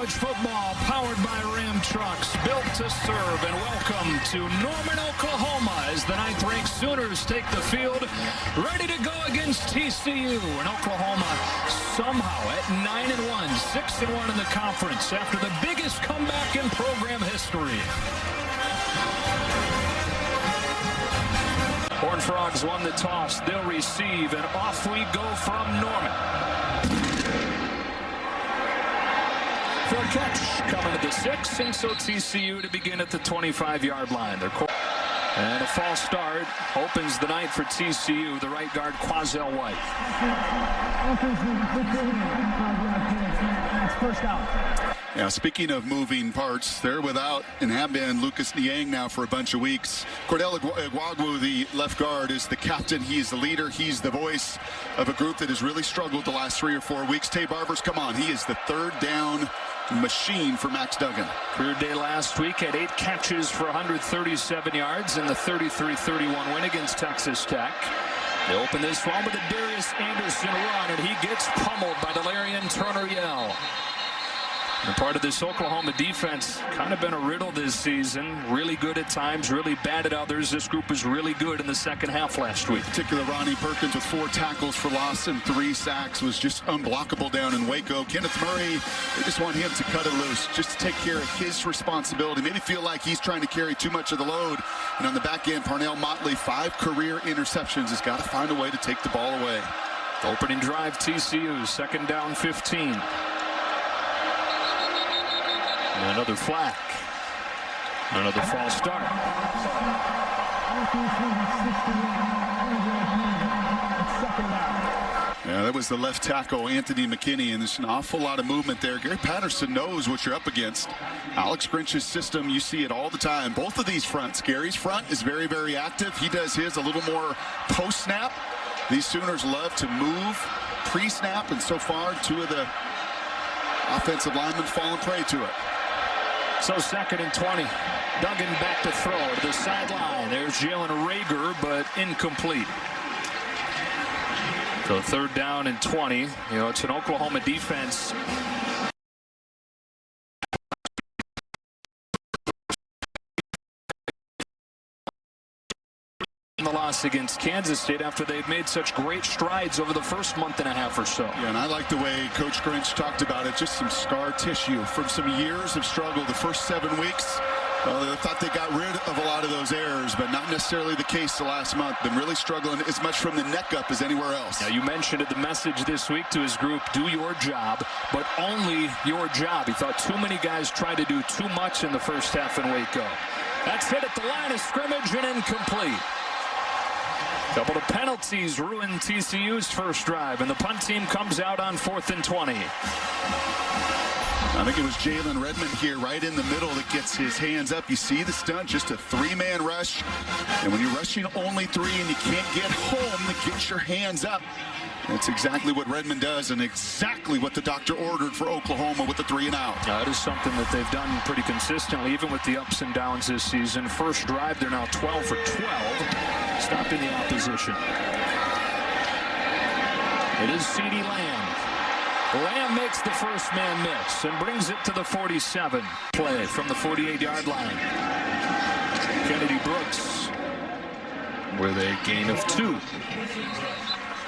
college football, powered by Ram Trucks, built to serve. And welcome to Norman, Oklahoma, as the 9th-ranked Sooners take the field, ready to go against TCU. And Oklahoma somehow at 9-1, 6-1 in the conference after the biggest comeback in program history. Horned Frogs won the toss. They'll receive, and off we go from Norman. For a catch coming to the 6, and so TCU to begin at the 25-yard line. And a false start opens the night for TCU. The right guard, Quazell White. First out. Yeah, speaking of moving parts, they're without and have been Lucas Niang now for a bunch of weeks. Cordell Igwagwu, the left guard, is the captain. He's the leader. He's the voice of a group that has really struggled the last 3 or 4 weeks. Tay Barber's come on. He is the third down machine for Max Duggan. Career day last week had 8 catches for 137 yards in the 33-31 win against Texas Tech. They open this one with a Darius Anderson run, and he gets pummeled by Delarian Turner-Yell. And part of this Oklahoma defense kind of been a riddle this season. Really good at times, really bad at others. This group was really good in the second half last week. In particular, Ronnie Perkins with 4 tackles for loss and 3 sacks was just unblockable down in Waco. Kenneth Murray, they just want him to cut it loose, just to take care of his responsibility. Maybe feel like he's trying to carry too much of the load. And on the back end, Parnell Motley, 5 career interceptions. Has got to find a way to take the ball away. Opening drive, TCU, second down 15. Another flag. Another false start. Yeah, that was the left tackle, Anthony McKinney, and there's an awful lot of movement there. Gary Patterson knows what you're up against. Alex Grinch's system, you see it all the time. Both of these fronts. Gary's front is very, very active. He does his a little more post-snap. These Sooners love to move pre-snap, and so far, 2 of the offensive linemen falling prey to it. So second and 20. Duggan back to throw to the sideline. There's Jalen Rager, but incomplete. So third down and 20. You know, it's an Oklahoma defense. The loss against Kansas State after they've made such great strides over the first month and a half or so. Yeah, and I like the way Coach Grinch talked about it, just some scar tissue from some years of struggle. The first 7 weeks, well, they thought they got rid of a lot of those errors, but not necessarily the case the last month. Been really struggling as much from the neck up as anywhere else. Now, you mentioned it, the message this week to his group, do your job, but only your job. He thought too many guys tried to do too much in the first half in Waco. That's hit at the line of scrimmage and incomplete. Couple of penalties ruined TCU's first drive, and the punt team comes out on 4th and 20. I think it was Jalen Redmond here right in the middle that gets his hands up. You see the stunt, just a 3-man rush. And when you're rushing only 3 and you can't get home to get your hands up, that's exactly what Redmond does and exactly what the doctor ordered for Oklahoma with the 3 and out. That is something that they've done pretty consistently, even with the ups and downs this season. First drive, they're now 12 for 12, stopping the opposition. It is CeeDee Lamb. Lamb makes the first man miss and brings it to the 47. Play from the 48-yard line. Kennedy Brooks with a gain of 2.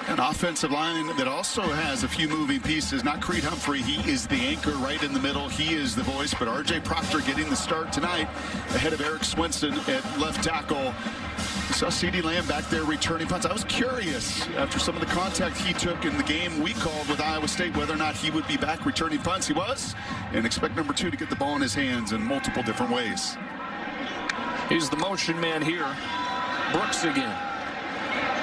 An offensive line that also has a few moving pieces. Not Creed Humphrey. He is the anchor right in the middle. He is the voice. But R.J. Proctor getting the start tonight ahead of Eric Swinson at left tackle. We saw CeeDee Lamb back there returning punts. I was curious after some of the contact he took in the game we called with Iowa State whether or not he would be back returning punts. He was. And expect number 2 to get the ball in his hands in multiple different ways. He's the motion man here. Brooks again.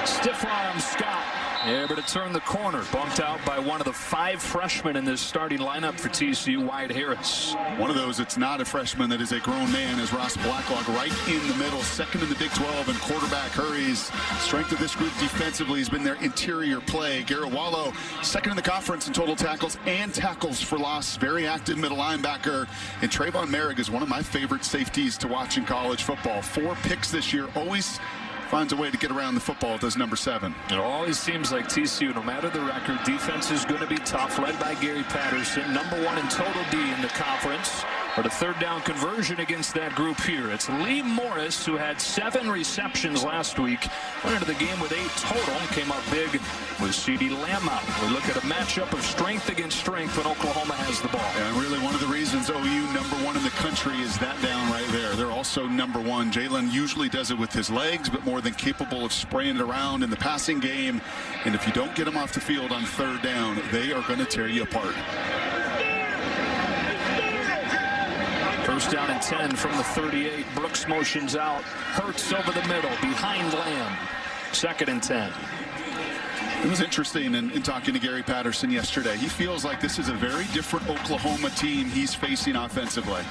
Stiff arm Scott. Able to turn the corner. Bumped out by one of the 5 freshmen in this starting lineup for TCU, Wyatt Harris. One of those that's not a freshman that is a grown man is Ross Blacklock right in the middle. Second in the Big 12 in quarterback hurries. Strength of this group defensively has been their interior play. Garrett Wallow, second in the conference in total tackles and tackles for loss. Very active middle linebacker. And Trayvon Merrick is one of my favorite safeties to watch in college football. 4 picks this year. Always finds a way to get around the football, does number 7. It always seems like TCU, no matter the record, defense is going to be tough, led by Gary Patterson, #1 in total D in the conference. But a third down conversion against that group here. It's Lee Morris, who had 7 receptions last week. Went into the game with 8 total. Came up big with CeeDee Lamb out. We look at a matchup of strength against strength when Oklahoma has the ball. And really one of the reasons OU #1 in the country is that down right there. They're also #1. Jalen usually does it with his legs, but more than capable of spraying it around in the passing game. And if you don't get him off the field on third down, they are going to tear you apart. First down and 10 from the 38. Brooks motions out. Hurts over the middle behind Lamb. 2nd and 10. It was interesting in talking to Gary Patterson yesterday. He feels like this is a very different Oklahoma team he's facing offensively.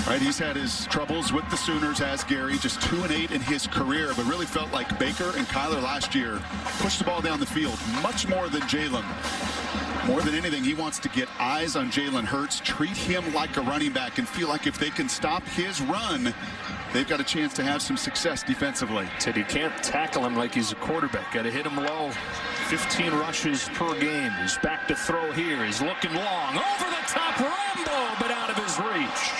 Right, he's had his troubles with the Sooners as Gary, just 2-8 in his career, but really felt like Baker and Kyler last year pushed the ball down the field much more than Jalen. More than anything, he wants to get eyes on Jalen Hurts, treat him like a running back, and feel like if they can stop his run, they've got a chance to have some success defensively. Said you can't tackle him like he's a quarterback. Got to hit him low. 15 rushes per game. He's back to throw here. He's looking long. Over the top, Rambo, but out of his reach.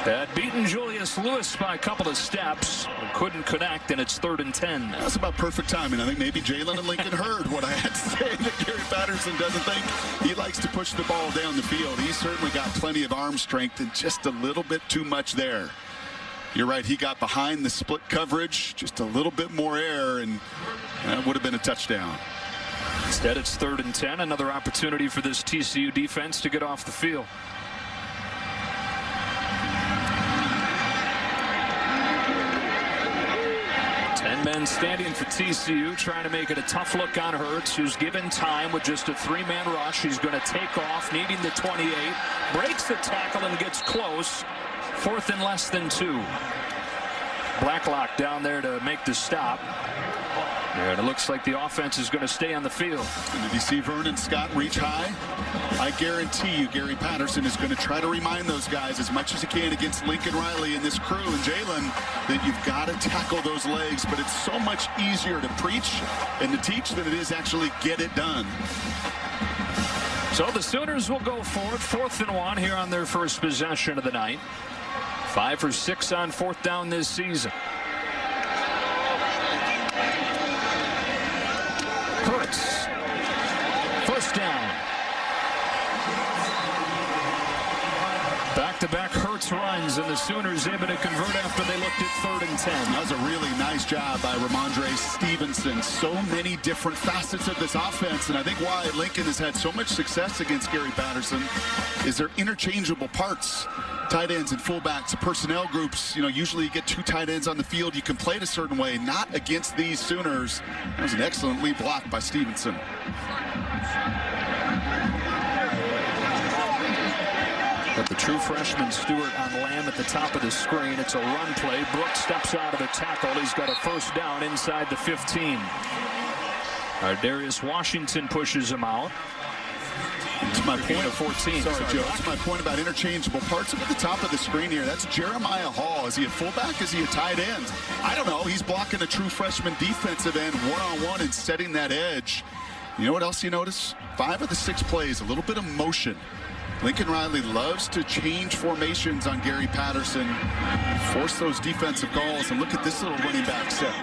Had beaten Julius Lewis by a couple of steps. Couldn't connect, and it's 3rd and 10. That's about perfect timing. I think maybe Jalen and Lincoln heard what I had to say, that Gary Patterson doesn't think he likes to push the ball down the field. He's certainly got plenty of arm strength and just a little bit too much there. You're right, he got behind the split coverage, just a little bit more air, and that would have been a touchdown. Instead, it's 3rd and 10. Another opportunity for this TCU defense to get off the field. 10 men standing for TCU, trying to make it a tough look on Hurts, who's given time with just a 3-man rush. He's going to take off, needing the 28. Breaks the tackle and gets close. 4th and less than 2. Blacklock down there to make the stop. And it looks like the offense is going to stay on the field. And did you see Vernon Scott reach high? I guarantee you Gary Patterson is going to try to remind those guys as much as he can against Lincoln Riley and this crew and Jalen that you've got to tackle those legs, but it's so much easier to preach and to teach than it is actually get it done. So the Sooners will go forward, 4th and 1 here on their first possession of the night. 5 for 6 on 4th down this season. Hurts. 1st down. Back-to-back Hurts runs, and the Sooners able to convert after they looked at 3rd and 10. That was a really nice job by Ramondre Stevenson. So many different facets of this offense, and I think why Lincoln has had so much success against Gary Patterson is they're interchangeable parts. Tight ends and fullbacks, personnel groups, usually you get 2 tight ends on the field. You can play it a certain way, not against these Sooners. That was an excellent lead block by Stevenson. But the true freshman Stewart on Lamb at the top of the screen. It's a run play. Brooks steps out of the tackle. He's got a 1st down inside the 15. Darius Washington pushes him out. To my point of 14. Sorry, Joe. That's my point about interchangeable parts. Up at the top of the screen here, that's Jeremiah Hall. Is he a fullback? Is he a tight end? I don't know. He's blocking a true freshman defensive end one-on-one and setting that edge. You know what else you notice? 5 of the 6 plays, a little bit of motion. Lincoln Riley loves to change formations on Gary Patterson, force those defensive calls, and look at this little running back set.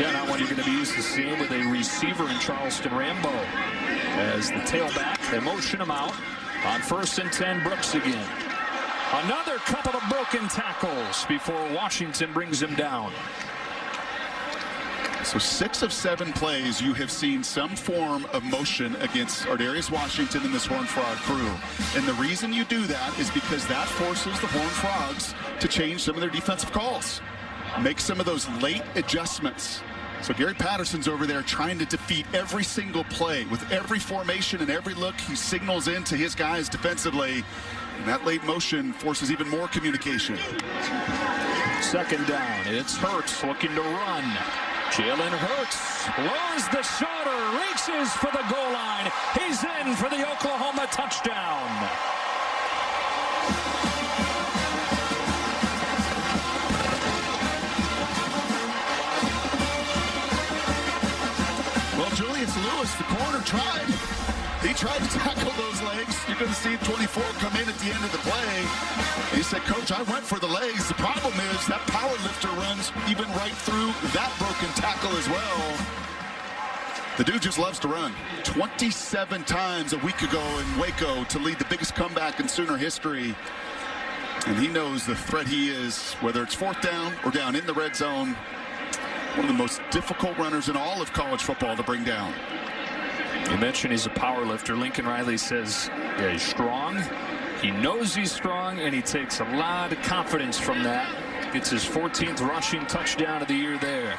Yeah, not one you're going to be used to seeing with a receiver in Charleston Rambo. As the tailback, they motion him out. On 1st and 10, Brooks again. Another couple of broken tackles before Washington brings him down. So 6 of 7 plays, you have seen some form of motion against Darius Washington and this Horned Frog crew. And the reason you do that is because that forces the Horned Frogs to change some of their defensive calls. Make some of those late adjustments. So Gary Patterson's over there trying to defeat every single play. With every formation and every look, he signals into his guys defensively. And that late motion forces even more communication. 2nd down. It's Hurts looking to run. Jalen Hurts lowers the shoulder, reaches for the goal line. He's in for the Oklahoma touchdown. tried. He tried to tackle those legs. You're going to see 24 come in at the end of the play. He said, Coach, I went for the legs. The problem is that power lifter runs even right through that broken tackle as well. The dude just loves to run. 27 times a week ago in Waco to lead the biggest comeback in Sooner history. And he knows the threat he is, whether it's fourth down or down in the red zone. One of the most difficult runners in all of college football to bring down. You mentioned he's a power lifter. Lincoln Riley says, yeah, he's strong. He knows he's strong, and he takes a lot of confidence from that. Gets his 14th rushing touchdown of the year there.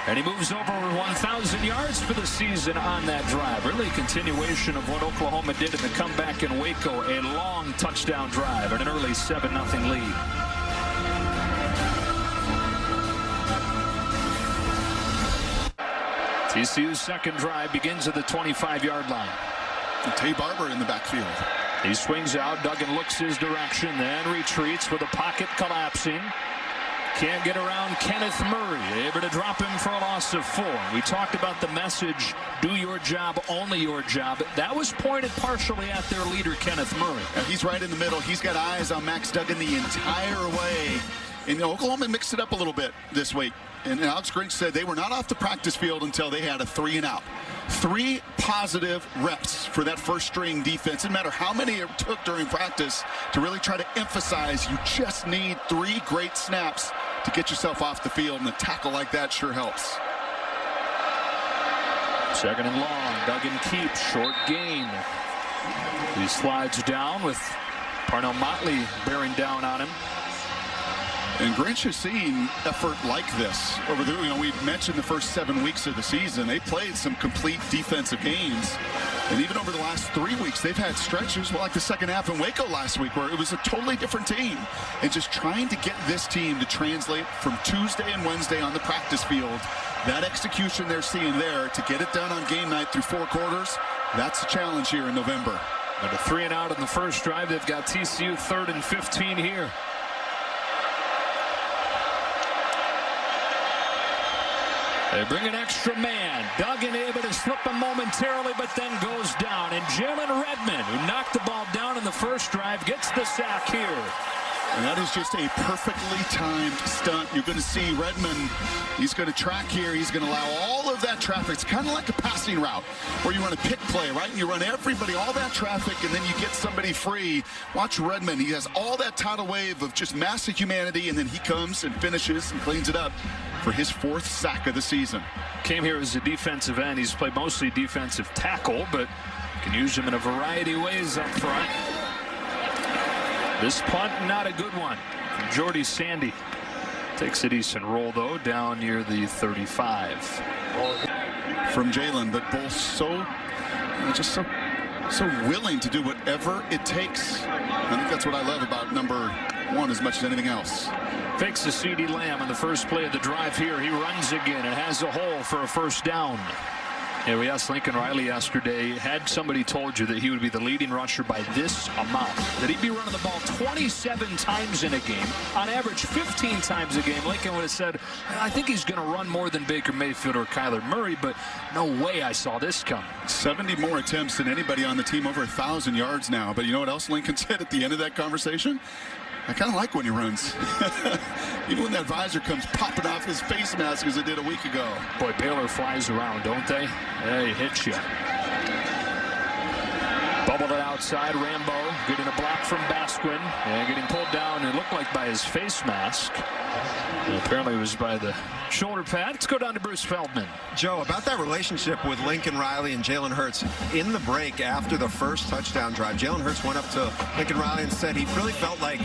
And he moves over 1,000 yards for the season on that drive. Really a continuation of what Oklahoma did in the comeback in Waco. A long touchdown drive and an early 7-0 lead. TCU's second drive begins at the 25-yard line. And Tay Barber in the backfield. He swings out. Duggan looks his direction, then retreats with the pocket collapsing. Can't get around Kenneth Murray. Able to drop him for a loss of 4. We talked about the message, do your job, only your job. That was pointed partially at their leader, Kenneth Murray. And he's right in the middle. He's got eyes on Max Duggan the entire way. And Oklahoma mixed it up a little bit this week. And Alex Grinch said they were not off the practice field until they had a 3-and-out. 3 positive reps for that first string defense. It didn't matter how many it took during practice to really try to emphasize you just need 3 great snaps to get yourself off the field, and a tackle like that sure helps. Second and long. Duggan keeps. Short gain. He slides down with Parnell Motley bearing down on him. And Grinch has seen effort like this over the, we mentioned the first 7 weeks of the season. They played some complete defensive games. And even over the last 3 weeks, they've had stretches like the second half in Waco last week where it was a totally different team. And just trying to get this team to translate from Tuesday and Wednesday on the practice field, that execution they're seeing there to get it done on game night through 4 quarters, that's a challenge here in November. And a 3-and-out in the first drive. They've got TCU 3rd and 15 here. They bring an extra man. Duggan able to slip him momentarily, but then goes down. And Jalen Redmond, who knocked the ball down in the first drive, gets the sack here. And that is just a perfectly timed stunt. You're going to see Redmond, he's going to track here. He's going to allow all of that traffic. It's kind of like a passing route where you run a pick play, right? And you run everybody, all that traffic, and then you get somebody free. Watch Redmond. He has all that tidal wave of just massive humanity, and then he comes and finishes and cleans it up for his 4th sack of the season. Came here as a defensive end. He's played mostly defensive tackle, but can use him in a variety of ways up front. This punt, not a good one. Jordy Sandy takes a decent roll, though, down near the 35. From Jalen, but both just so willing to do whatever it takes. I think that's what I love about number 1 as much as anything else. Fakes a CeeDee Lamb on the first play of the drive here. He runs again and has a hole for a first down. Yeah, we asked Lincoln Riley yesterday, had somebody told you that he would be the leading rusher by this amount, that he'd be running the ball 27 times in a game, on average 15 times a game, Lincoln would have said, I think he's going to run more than Baker Mayfield or Kyler Murray, but no way I saw this coming. 70 more attempts than anybody on the team, over 1,000 yards now. But you know what else Lincoln said at the end of that conversation? I kind of like when he runs. Even when that visor comes popping off his face mask as it did a week ago. Boy, Baylor flies around, don't they? They hit you. Bubbled it outside. Rambo getting a block from Basquin and getting pulled down, it looked like by his face mask. And apparently it was by the shoulder pad. Let's go down to Bruce Feldman. Joe, about that relationship with Lincoln Riley and Jalen Hurts. In the break after the first touchdown drive, Jalen Hurts went up to Lincoln Riley and said he really felt like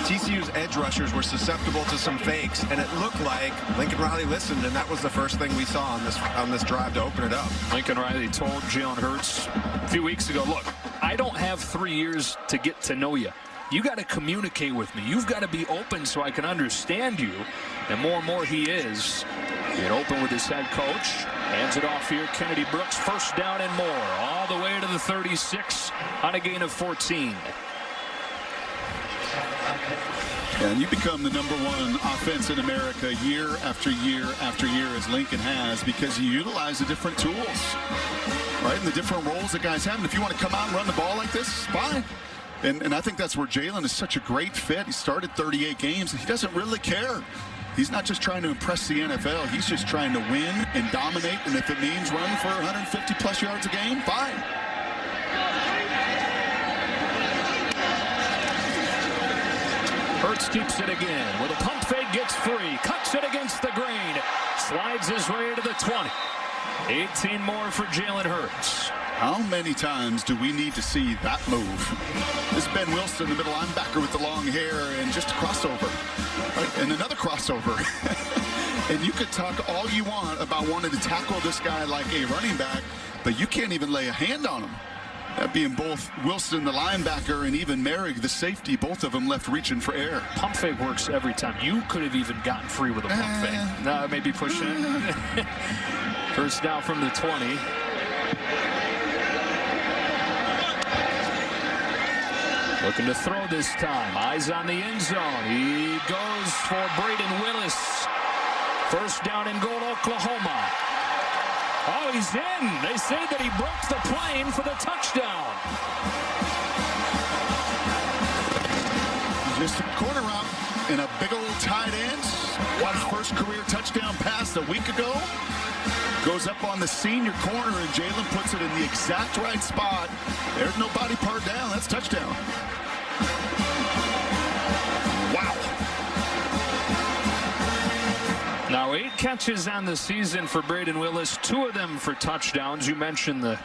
TCU's edge rushers were susceptible to some fakes, and it looked like Lincoln Riley listened, and that was the first thing we saw on this drive to open it up. Lincoln Riley told Jalen Hurts a few weeks ago, look, I don't have 3 years to get to know you. You got to communicate with me. You've got to be open so I can understand you. And more he is. Being open with his head coach. Hands it off here. Kennedy Brooks, first down and more. All the way to the 36 on a gain of 14. And you become the #1 offense in America year after year after year, as Lincoln has, because you utilize the different tools, right, and the different roles that guys have. And if you want to come out and run the ball like this, fine. And I think that's where Jalen is such a great fit. He started 38 games, and he doesn't really care. He's not just trying to impress the NFL. He's just trying to win and dominate. And if it means run for 150-plus yards a game, fine. Hurts keeps it again with a pump fake, gets free, cuts it against the green, slides his way to the 20. 18 more for Jalen Hurts. How many times do we need to see that move? This is Ben Wilson, the middle linebacker with the long hair, and just a crossover. Right? And another crossover. And you could talk all you want about wanting to tackle this guy like a running back, but you can't even lay a hand on him. That being both Wilson, the linebacker, and even Merrick, the safety, both of them left reaching for air. Pump fake works every time. You could have even gotten free with a pump fake. No, maybe pushing it. First down from the 20. Looking to throw this time. Eyes on the end zone. He goes for Braden Willis. First down and goal, Oklahoma. Oh, he's in. They say that he broke the plane for the touchdown. Just a corner route and a big old tight end. Wow. His first career touchdown pass a week ago. Goes up on the senior corner, and Jalen puts it in the exact right spot. There's no body part down. That's touchdown. Wow. Now 8 catches on the season for Braden Willis, 2 of them for touchdowns. You mentioned the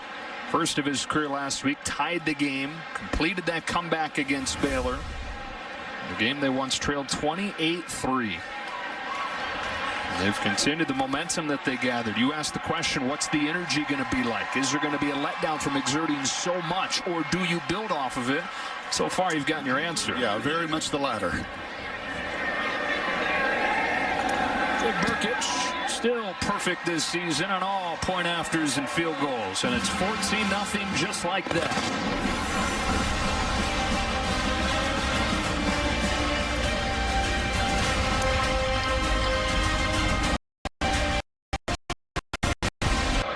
first of his career last week, tied the game, completed that comeback against Baylor. The game they once trailed 28-3. They've continued the momentum that they gathered. You asked the question, what's the energy going to be like? Is there going to be a letdown from exerting so much, or do you build off of it? So far, you've gotten your answer. Yeah, very much the latter. Burkich still perfect this season on all point afters and field goals, and it's 14-0 just like that.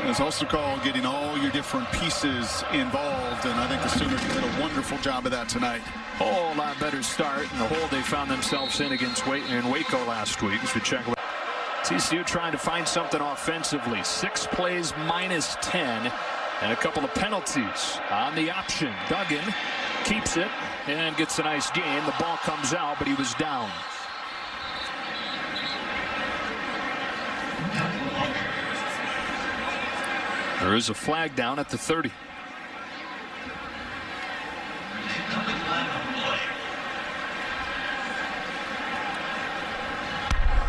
It's also called getting all your different pieces involved, and I think the Sooners did a wonderful job of that tonight. Whole lot better start in the hole they found themselves in against Waco last week. As we check out TCU trying to find something offensively. 6 plays minus 10 and a couple of penalties on the option. Duggan keeps it and gets a nice gain. The ball comes out, but he was down. There is a flag down at the 30.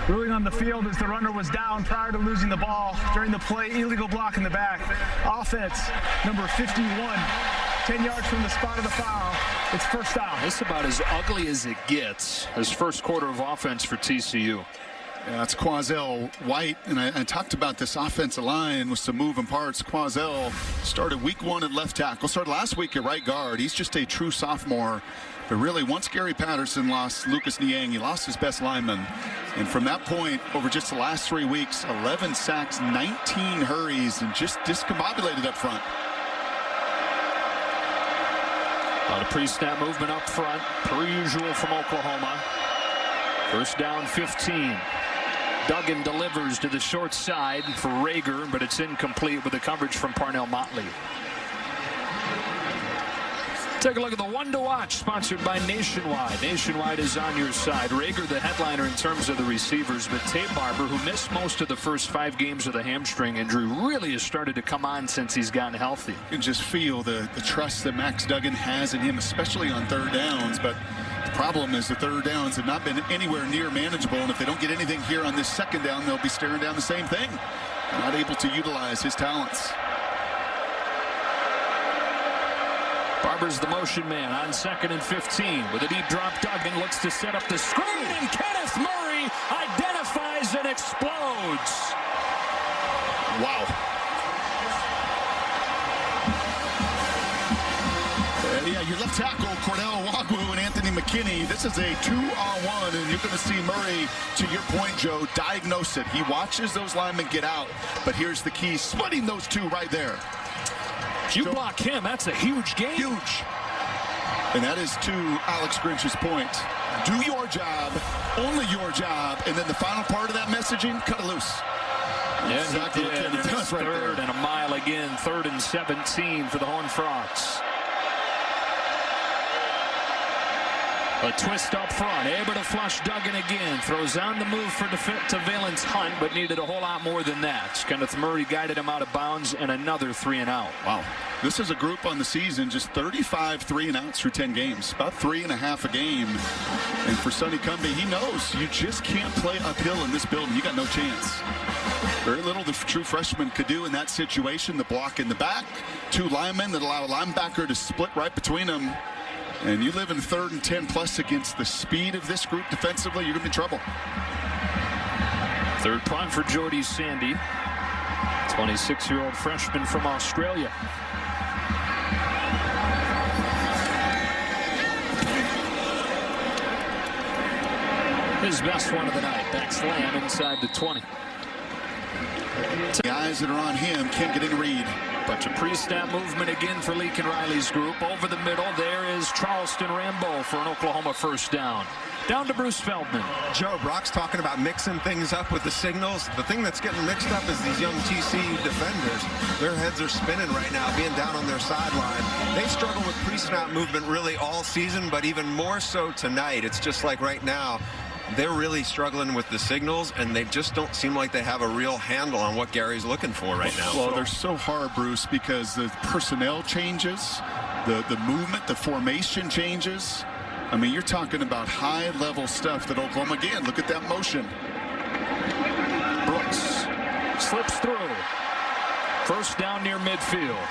Ruling on the field as the runner was down prior to losing the ball during the play. Illegal block in the back. Offense, number 51. 10 yards from the spot of the foul. It's first down. This is about as ugly as it gets. His first quarter of offense for TCU. Yeah, it's Quazell White, and I talked about this offensive line with some moving parts. Quazell started week 1 at left tackle, started last week at right guard. He's just a true sophomore. But really, once Gary Patterson lost Lucas Niang, he lost his best lineman. And from that point, over just the last 3 weeks, 11 sacks, 19 hurries, and just discombobulated up front. A lot of pre-snap movement up front, per usual from Oklahoma. First down, 15. Duggan delivers to the short side for Rager, but it's incomplete with the coverage from Parnell Motley. Take a look at the one to watch, sponsored by Nationwide. Nationwide is on your side. Rager, the headliner in terms of the receivers, but Tate Barber, who missed most of the first 5 games with a hamstring injury, really has started to come on since he's gotten healthy. You can just feel the trust that Max Duggan has in him, especially on third downs. But the problem is the third downs have not been anywhere near manageable, and if they don't get anything here on this second down, they'll be staring down the same thing. Not able to utilize his talents. Barber's the motion man on 2nd and 15 with a deep drop. Duggan looks to set up the screen, and Kenneth Murray identifies and explodes. Wow. Yeah, you're left tackle, Cordell Wagwu and Anthony McKinney. This is a 2-on-1, and you're going to see Murray, to your point, Joe, diagnose it. He watches those linemen get out, but here's the key, splitting those two right there. If you block him, that's a huge gain. Huge. And that is to Alex Grinch's point. Do your job, only your job, and then the final part of that messaging, cut it loose. Yeah, exactly. he did. And it's Right third there. and a mile again, 3rd and 17 for the Horned Frogs. A twist up front, able to flush Duggan again. Throws on the move to Valence Hunt, but needed a whole lot more than that. Kenneth Murray guided him out of bounds, and another 3 and out. Wow. This is a group on the season, just 35 3 and outs through 10 games. About 3.5 a game. And for Sonny Cumbie, he knows you just can't play uphill in this building. You got no chance. Very little the true freshman could do in that situation. The block in the back, 2 linemen that allow a linebacker to split right between them. And you live in 3rd and 10 plus against the speed of this group defensively, you're going to be in trouble. 3rd punt for Jordy Sandy, 26-year-old freshman from Australia. His best one of the night. Back slam inside the 20. Guys that are on him can't get in read. Bunch of pre-snap movement again for Lincoln Riley's group. Over the middle, there is Charleston Rambo for an Oklahoma first down. Down to Bruce Feldman. Joe, Brock's talking about mixing things up with the signals. The thing that's getting mixed up is these young TCU defenders. Their heads are spinning right now, being down on their sideline. They struggle with pre-snap movement really all season, but even more so tonight. It's just like right now, they're really struggling with the signals, and they just don't seem like they have a real handle on what Gary's looking for right now. Well, they're so hard, Bruce, because the personnel changes, the movement, the formation changes. I mean, you're talking about high-level stuff that Oklahoma, again, look at that motion. Brooks slips through. First down near midfield.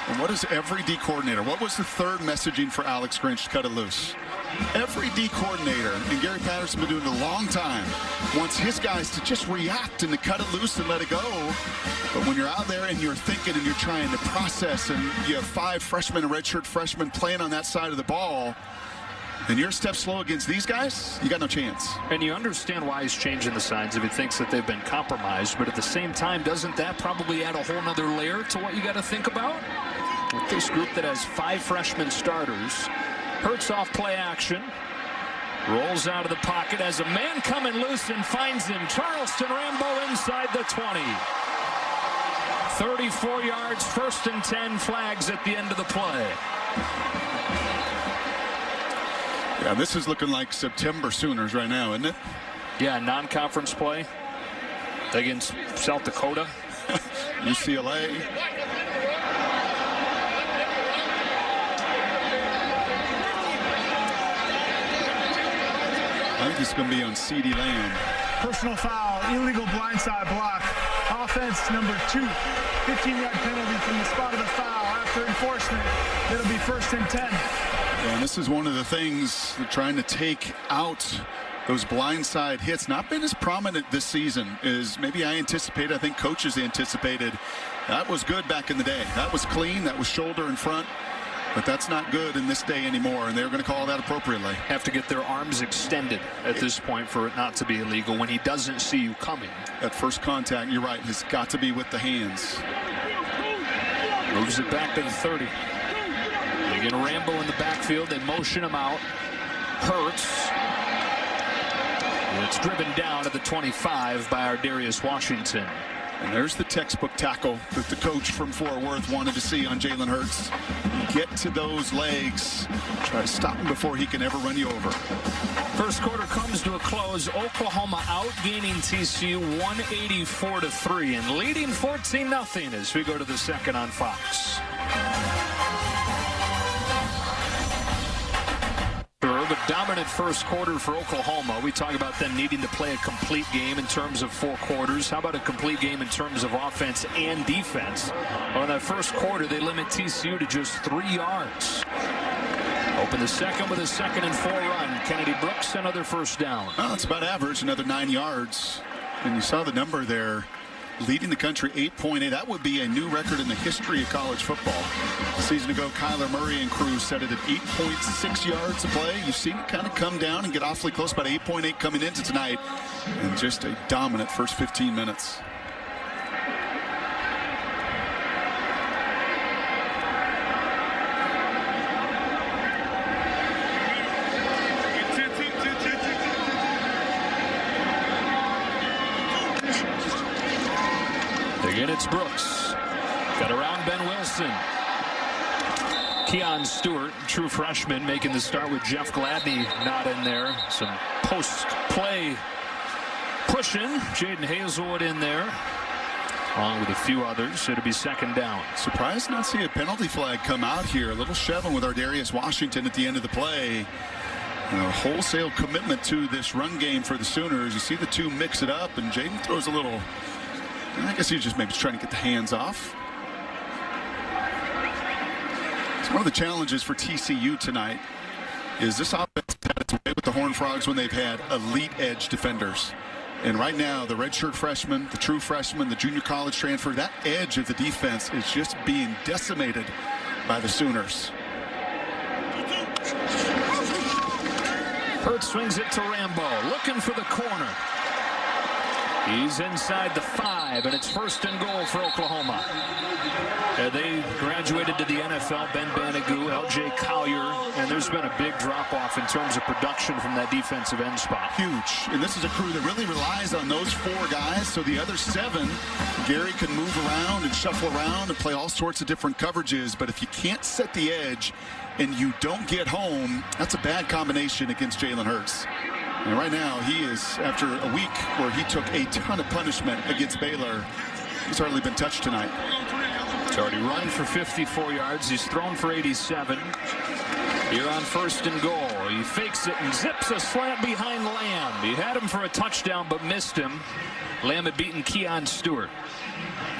And what is every D coordinator? What was the 3rd messaging for Alex Grinch to cut it loose? Every D coordinator, and Gary Patterson has been doing it a long time, wants his guys to just react and to cut it loose and let it go. But when you're out there and you're thinking and you're trying to process, and you have 5 freshmen and redshirt freshmen playing on that side of the ball, and you're a step slow against these guys, you got no chance. And you understand why he's changing the signs if he thinks that they've been compromised. But at the same time, doesn't that probably add a whole nother layer to what you got to think about? With this group that has 5 freshman starters, Hurts off play action, rolls out of the pocket as a man coming loose and finds him. Charleston Rambo inside the 20. 34 yards, 1st and 10, flags at the end of the play. Yeah, this is looking like September Sooners right now, isn't it? Yeah, non-conference play against South Dakota. UCLA. I think he's going to be on CD Lamb. Personal foul, illegal blindside block. Offense number 2, 15-yard penalty from the spot of the foul. After enforcement, it'll be 1st and 10. And this is one of the things they're trying to take out those blindside hits. Not been as prominent this season as maybe I anticipated. I think coaches anticipated. That was good back in the day. That was clean. That was shoulder in front. But that's not good in this day anymore, and they're going to call that appropriately. Have to get their arms extended at this point for it not to be illegal when he doesn't see you coming. That first contact, you're right, has got to be with the hands. Moves it back to the 30. They get a Rambo in the backfield. They motion him out. Hurts. And it's driven down at the 25 by our Darius Washington. And there's the textbook tackle that the coach from Fort Worth wanted to see on Jalen Hurts. Get to those legs. Try to stop him before he can ever run you over. First quarter comes to a close. Oklahoma outgaining TCU 184-3 and leading 14-0 as we go to the second on Fox. A dominant first quarter for Oklahoma. We talk about them needing to play a complete game in terms of 4 quarters. How about a complete game in terms of offense and defense? Well, in that first quarter, they limit TCU to just 3 yards. Open the second with a 2nd and 4 run. Kennedy Brooks, another first down. Well, it's about average, another 9 yards. And you saw the number there. leading the country 8.8. That would be a new record in the history of college football. A season ago, Kyler Murray and crew set it at 8.6 yards a play. You've seen it kind of come down and get awfully close, about 8.8 coming into tonight, and just a dominant first 15 minutes. Again, it's Brooks. Got around Ben Wilson. Keon Stewart, true freshman, making the start with Jeff Gladney not in there. Some post-play pushing. Jaden Hazelwood in there, along with a few others. It'll be second down. Surprised not see a penalty flag come out here. A little shoving with Ardarius Washington at the end of the play. And a wholesale commitment to this run game for the Sooners. You see the two mix it up, and Jaden throws a little... I guess he's just maybe trying to get the hands off. So one of the challenges for TCU tonight is this offense had its way with the Horned Frogs when they've had elite edge defenders. And right now, the redshirt freshman, the true freshman, the junior college transfer, that edge of the defense is just being decimated by the Sooners. Hurts swings it to Rambo, looking for the corner. He's inside the 5, and it's first and goal for Oklahoma. They graduated to the NFL, Ben Banigou, L.J. Collier, and there's been a big drop-off in terms of production from that defensive end spot. Huge. And this is a crew that really relies on those 4 guys, so the other 7, Gary can move around and shuffle around and play all sorts of different coverages, but if you can't set the edge and you don't get home, that's a bad combination against Jalen Hurts. And right now, he is, after a week where he took a ton of punishment against Baylor, he's hardly been touched tonight. He's already run for 54 yards. He's thrown for 87. Here on first and goal. He fakes it and zips a slant behind Lamb. He had him for a touchdown, but missed him. Lamb had beaten Keon Stewart.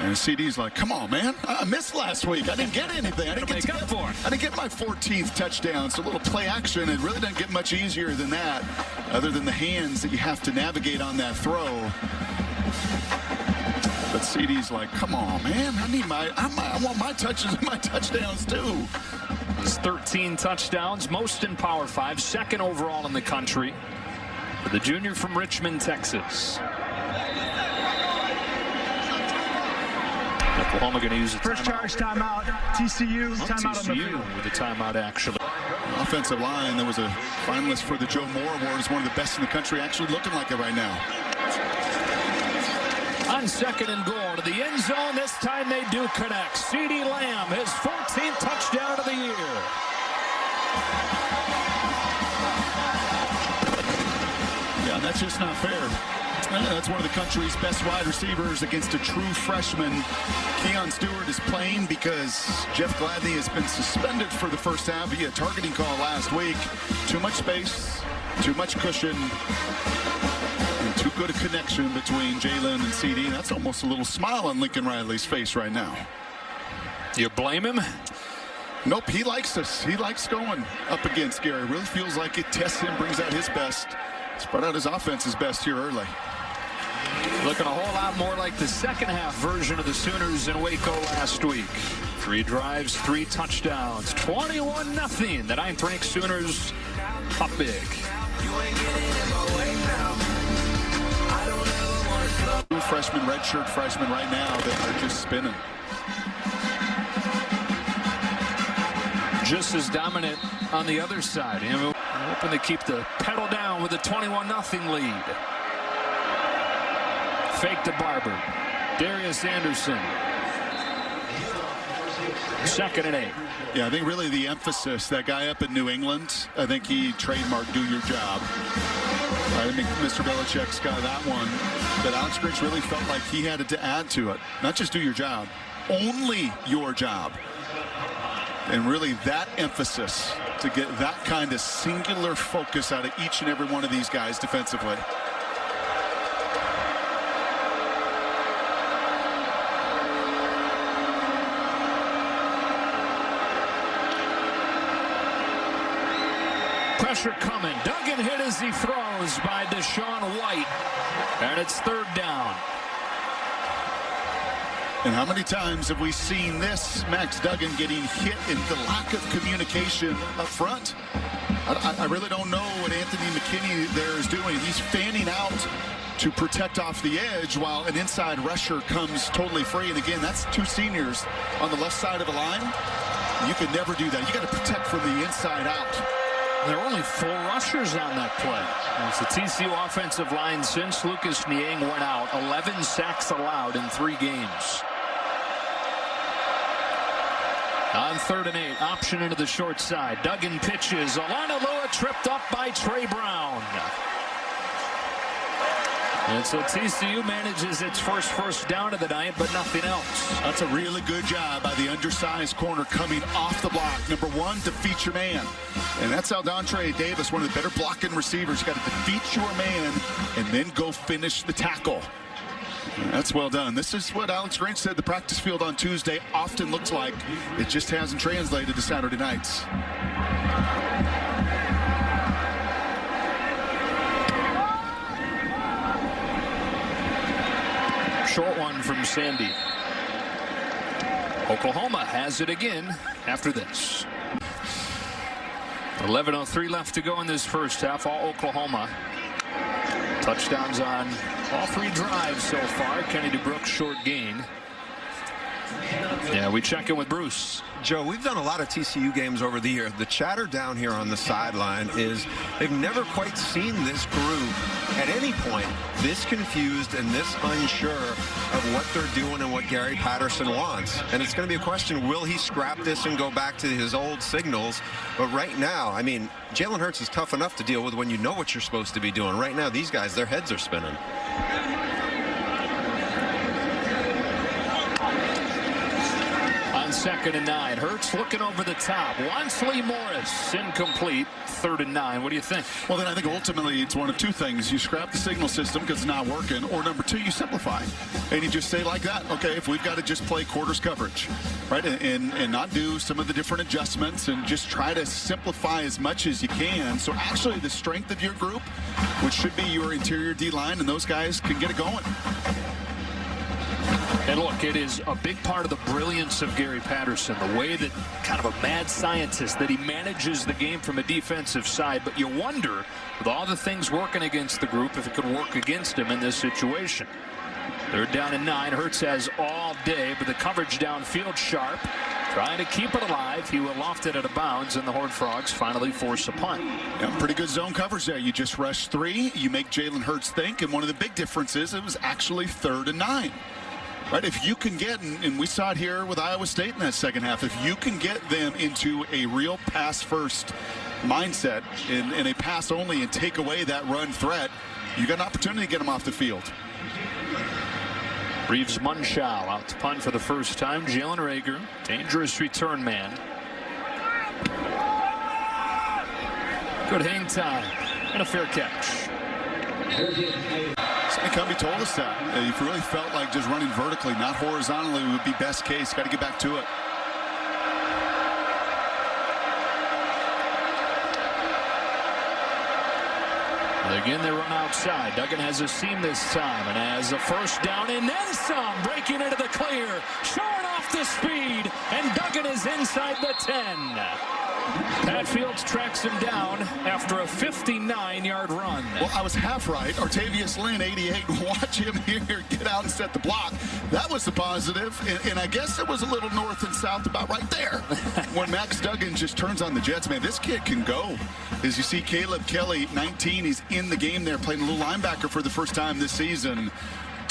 And CD's like, come on, man. I missed last week. I didn't get anything. I didn't get my 14th touchdown. So a little play action. It really doesn't get much easier than that, other than the hands that you have to navigate on that throw. But CD's like, come on, man. I want my touches and my touchdowns too. There's 13 touchdowns, most in Power 5, second overall in the country for the junior from Richmond, Texas. Oklahoma going to use a first charge timeout. TCU timeout on the field. With a timeout, actually. Offensive line that was a finalist for the Joe Moore Award is one of the best in the country, actually looking like it right now. On second and goal to the end zone. This time they do connect. CeeDee Lamb, his 14th touchdown of the year. Yeah, that's just not fair. That's one of the country's best wide receivers against a true freshman. Keon Stewart is playing because Jeff Gladney has been suspended for the first half. He had a targeting call last week. Too much space, too much cushion, and too good a connection between Jalen and CD. That's almost a little smile on Lincoln Riley's face right now. You blame him? Nope, he likes this. He likes going up against Gary. Really feels like it tests him, brings out his best. Spread out his offense's best here early. Looking a whole lot more like the second half version of the Sooners in Waco last week. 3 drives, 3 touchdowns, 21-0. The 9th-ranked Sooners up big. Freshman, redshirt freshman right now that are just spinning. Just as dominant on the other side. Hoping to keep the pedal down with a 21-0 lead. Fake to Barber. Darius Anderson. Second and 8. Yeah, I think really the emphasis, that guy up in New England, I think he trademarked do your job. I think Mr. Belichick's got that one. But Alex Grinch really felt like he had to add to it. Not just do your job, only your job. And really that emphasis to get that kind of singular focus out of each and every one of these guys defensively. Pressure coming. Duggan hit as he throws by Deshaun White. And it's third down. And how many times have we seen this Max Duggan getting hit in the lack of communication up front? I really don't know what Anthony McKinney there is doing. He's fanning out to protect off the edge while an inside rusher comes totally free. And again, that's two seniors on the left side of the line. You can never do that. You got to protect from the inside out. There were only 4 rushers on that play. It's the TCU offensive line since Lucas Niang went out. 11 sacks allowed in 3 games. On 3rd and 8, option into the short side. Duggan pitches. Alana Lua tripped up by Trey Brown. And so TCU manages its first down of the night, but nothing else. That's a really good job by the undersized corner coming off the block. Number 1, defeat your man. And that's Aldontre Davis, one of the better blocking receivers. You got to defeat your man and then go finish the tackle. That's well done. This is what Alex Grange said the practice field on Tuesday often looks like. It just hasn't translated to Saturday nights. Short one from Sandy. Oklahoma has it again after this. 11:03 left to go in this first half. All Oklahoma. Touchdowns on all 3 drives so far. Kenny DeBrook short gain. Yeah, we check in with Bruce. Joe, we've done a lot of TCU games over the year. The chatter down here on the sideline is they've never quite seen this group at any point this confused and this unsure of what they're doing and what Gary Patterson wants. And it's going to be a question, will he scrap this and go back to his old signals? But right now, I mean, Jalen Hurts is tough enough to deal with when you know what you're supposed to be doing. Right now, these guys, their heads are spinning. On 2nd and 9, Hurts looking over the top. Wants Lee Morris. Incomplete. 3rd and 9. What do you think? Well, then I think ultimately it's one of 2 things. You scrap the signal system because it's not working, or number 2, you simplify. And you just say like that, okay, if we've got to just play quarters coverage, right, and not do some of the different adjustments and just try to simplify as much as you can. So actually the strength of your group, which should be your interior D-line, and those guys can get it going. And look, it is a big part of the brilliance of Gary Patterson, the way that kind of a mad scientist that he manages the game from a defensive side. But you wonder, with all the things working against the group, if it could work against him in this situation. 3rd down and 9. Hurts has all day, but the coverage downfield sharp. Trying to keep it alive. He will loft it out of bounds, and the Horned Frogs finally force a punt. Yeah, pretty good zone coverage there. You just rush 3. You make Jalen Hurts think, and one of the big differences, it was actually 3rd and 9. Right, if you can get, and we saw it here with Iowa State in that second half, if you can get them into a real pass-first mindset and a pass only and take away that run threat, you got an opportunity to get them off the field. Reeves Munshaw out to punt for the first time. Jalen Reagor, dangerous return man. Good hang time and a fair catch. Cumby told us that. He really felt like just running vertically, not horizontally, would be best case. Got to get back to it. And again, they run outside. Duggan has a seam this time and has a first down and then some. Breaking into the clear, showing off the speed, and Duggan is inside the 10. Pat Fields tracks him down after a 59-yard run. Well, I was half right. Artavius Lynn, 88. Watch him here get out and set the block. That was the positive. And I guess it was a little north and south about right there. When Max Duggan just turns on the Jets, man, this kid can go. As you see, Caleb Kelly, 19, he's in the game there, playing a little linebacker for the first time this season.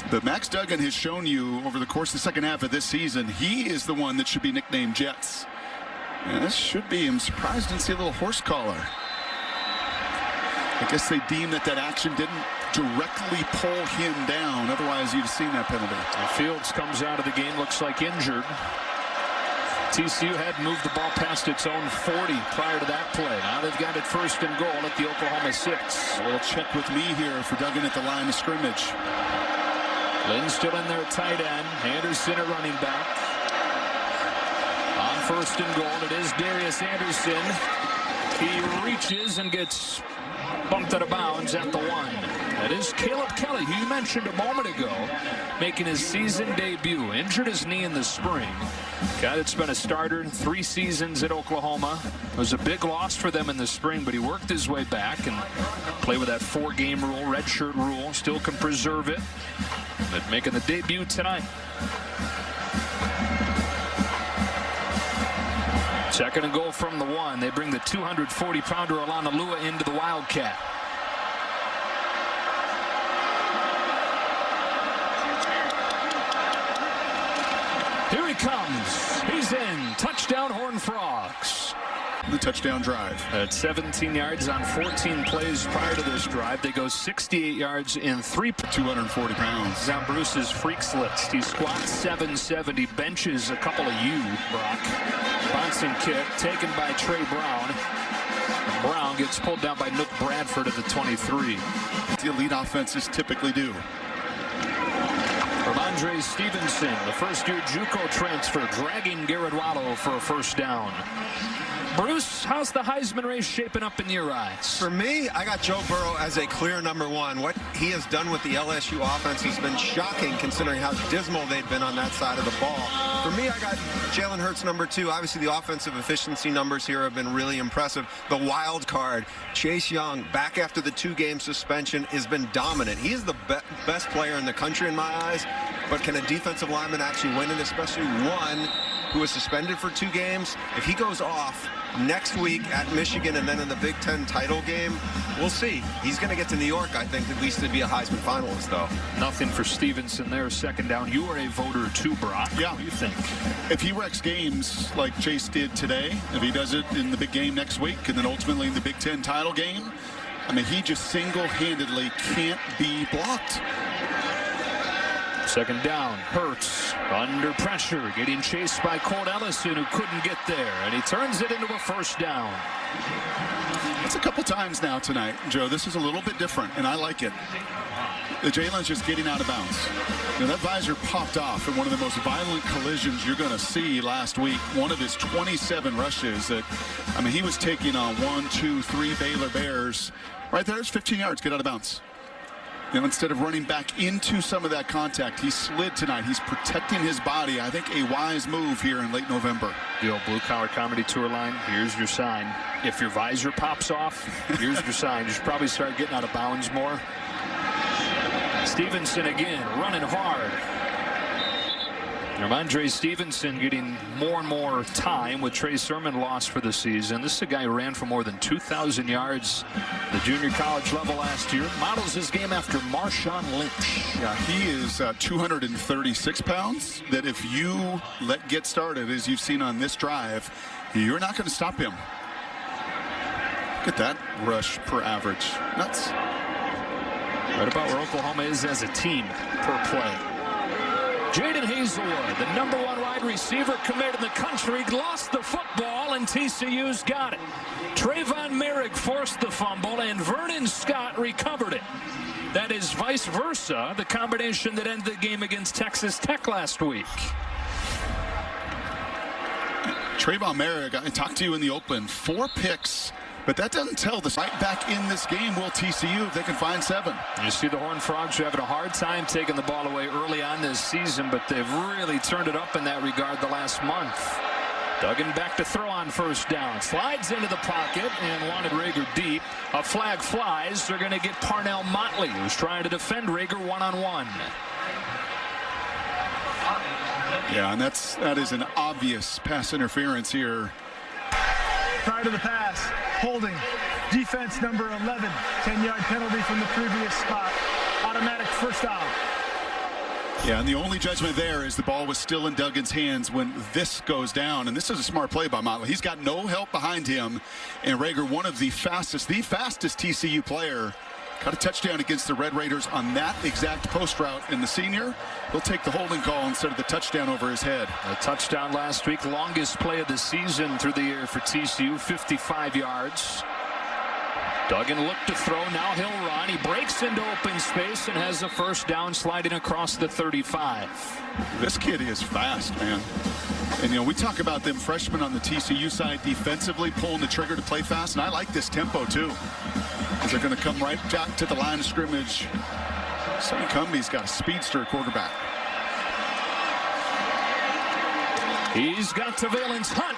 But Max Duggan has shown you over the course of the second half of this season, he is the one that should be nicknamed Jets. Yeah, this should be. I'm surprised I didn't see a little horse collar. I guess they deemed that action didn't directly pull him down. Otherwise, you'd have seen that penalty. And Fields comes out of the game, looks like injured. TCU had moved the ball past its own 40 prior to that play. Now they've got it 1st and goal at the Oklahoma 6. A little check with me here for Duggan at the line of scrimmage. Lynn still in there at tight end. Anderson at running back. On 1st and goal, it is Darius Anderson. He reaches and gets bumped out of bounds at the 1. That is Caleb Kelly, who you mentioned a moment ago, making his season debut. Injured his knee in the spring. Guy that's been a starter in 3 seasons at Oklahoma. It was a big loss for them in the spring, but he worked his way back and played with that 4-game rule, redshirt rule. Still can preserve it, but making the debut tonight. Second and goal from the 1. They bring the 240-pounder Alana Lua into the Wildcat. Here he comes. He's in. Touchdown, Horned Frogs. The touchdown drive. At 17 yards on 14 plays prior to this drive. They go 68 yards in 3. 240 pounds. On Bruce's freaks list. He squats 770, benches a couple of Brock. Bouncing kick taken by Trey Brown. Brown gets pulled down by Nook Bradford at the 23. The elite offenses typically do. Ramondre Stevenson, the first-year JUCO transfer, dragging Garrett Wallow for a first down. Bruce, how's the Heisman race shaping up in your eyes? For me, I got Joe Burrow as a clear #1. What he has done with the LSU offense has been shocking, considering how dismal they've been on that side of the ball. For me, I got Jalen Hurts #2. Obviously, the offensive efficiency numbers here have been really impressive. The wild card, Chase Young, back after the 2-game suspension, has been dominant. He is the best player in the country in my eyes, but can a defensive lineman actually win it, especially one who was suspended for 2 games? If he goes off next week at Michigan and then in the Big Ten title game, we'll see. He's going to get to New York, I think, at least to be a Heisman finalist, though. Nothing for Stevenson there. Second down. You are a voter too, Brock. Yeah. What do you think? If he wrecks games like Chase did today, if he does it in the big game next week and then ultimately in the Big Ten title game, I mean, he just single-handedly can't be blocked. Second down. Hurts under pressure, getting chased by Colt Ellison, who couldn't get there, and he turns it into a first down. It's a couple times now tonight, Joe. This is a little bit different, and I like it. The Jalen's just getting out of bounds. You know, that visor popped off in one of the most violent collisions you're going to see last week. One of his 27 rushes that, I mean, he was taking on 1, 2, 3 Baylor Bears. Right there's 15 yards, get out of bounds. You know, instead of running back into some of that contact, he slid tonight. He's protecting his body. I think a wise move here in late November. The old Blue Collar Comedy Tour line, here's your sign. If your visor pops off, here's your sign. You should probably start getting out of bounds more. Stevenson again, running hard. Ramondre Stevenson getting more and more time with Trey Sermon lost for the season. This is a guy who ran for more than 2,000 yards at the junior college level last year. Models his game after Marshawn Lynch. Yeah, he is 236 pounds. That if you let get started, as you've seen on this drive, you're not going to stop him. Look at that rush per average. Nuts. Right about where Oklahoma is as a team per play. Jaden Hazelwood, the #1 wide receiver committed in the country, lost the football, and TCU's got it. Trayvon Merrick forced the fumble, and Vernon Scott recovered it. That is vice versa, the combination that ended the game against Texas Tech last week. Trayvon Merrick, I talked to you in the open, 4 picks. But that doesn't tell us right back in this game will TCU if they can find 7. You see the Horned Frogs are having a hard time taking the ball away early on this season, but they've really turned it up in that regard the last month. Duggan back to throw on first down. Slides into the pocket and wanted Rager deep. A flag flies. They're going to get Parnell Motley, who's trying to defend Rager one-on-one. Yeah, and that is an obvious pass interference here. Prior to the pass, holding, defense number 11, 10-yard penalty from the previous spot, automatic first down. Yeah, and the only judgment there is the ball was still in Duggan's hands when this goes down, and this is a smart play by Motley. He's got no help behind him, and Rager, one of the fastest TCU player, got a touchdown against the Red Raiders on that exact post route, and the senior will take the holding call instead of the touchdown over his head. A touchdown last week, longest play of the season through the air for TCU, 55 yards. Duggan looked to throw, now he'll run. He breaks into open space and has a first down sliding across the 35. This kid is fast, man. And, you know, we talk about them freshmen on the TCU side defensively pulling the trigger to play fast, and I like this tempo, too. As they're going to come right back to the line of scrimmage. Sonny Cumbie's got a speedster quarterback. He's got to Valence Hunt.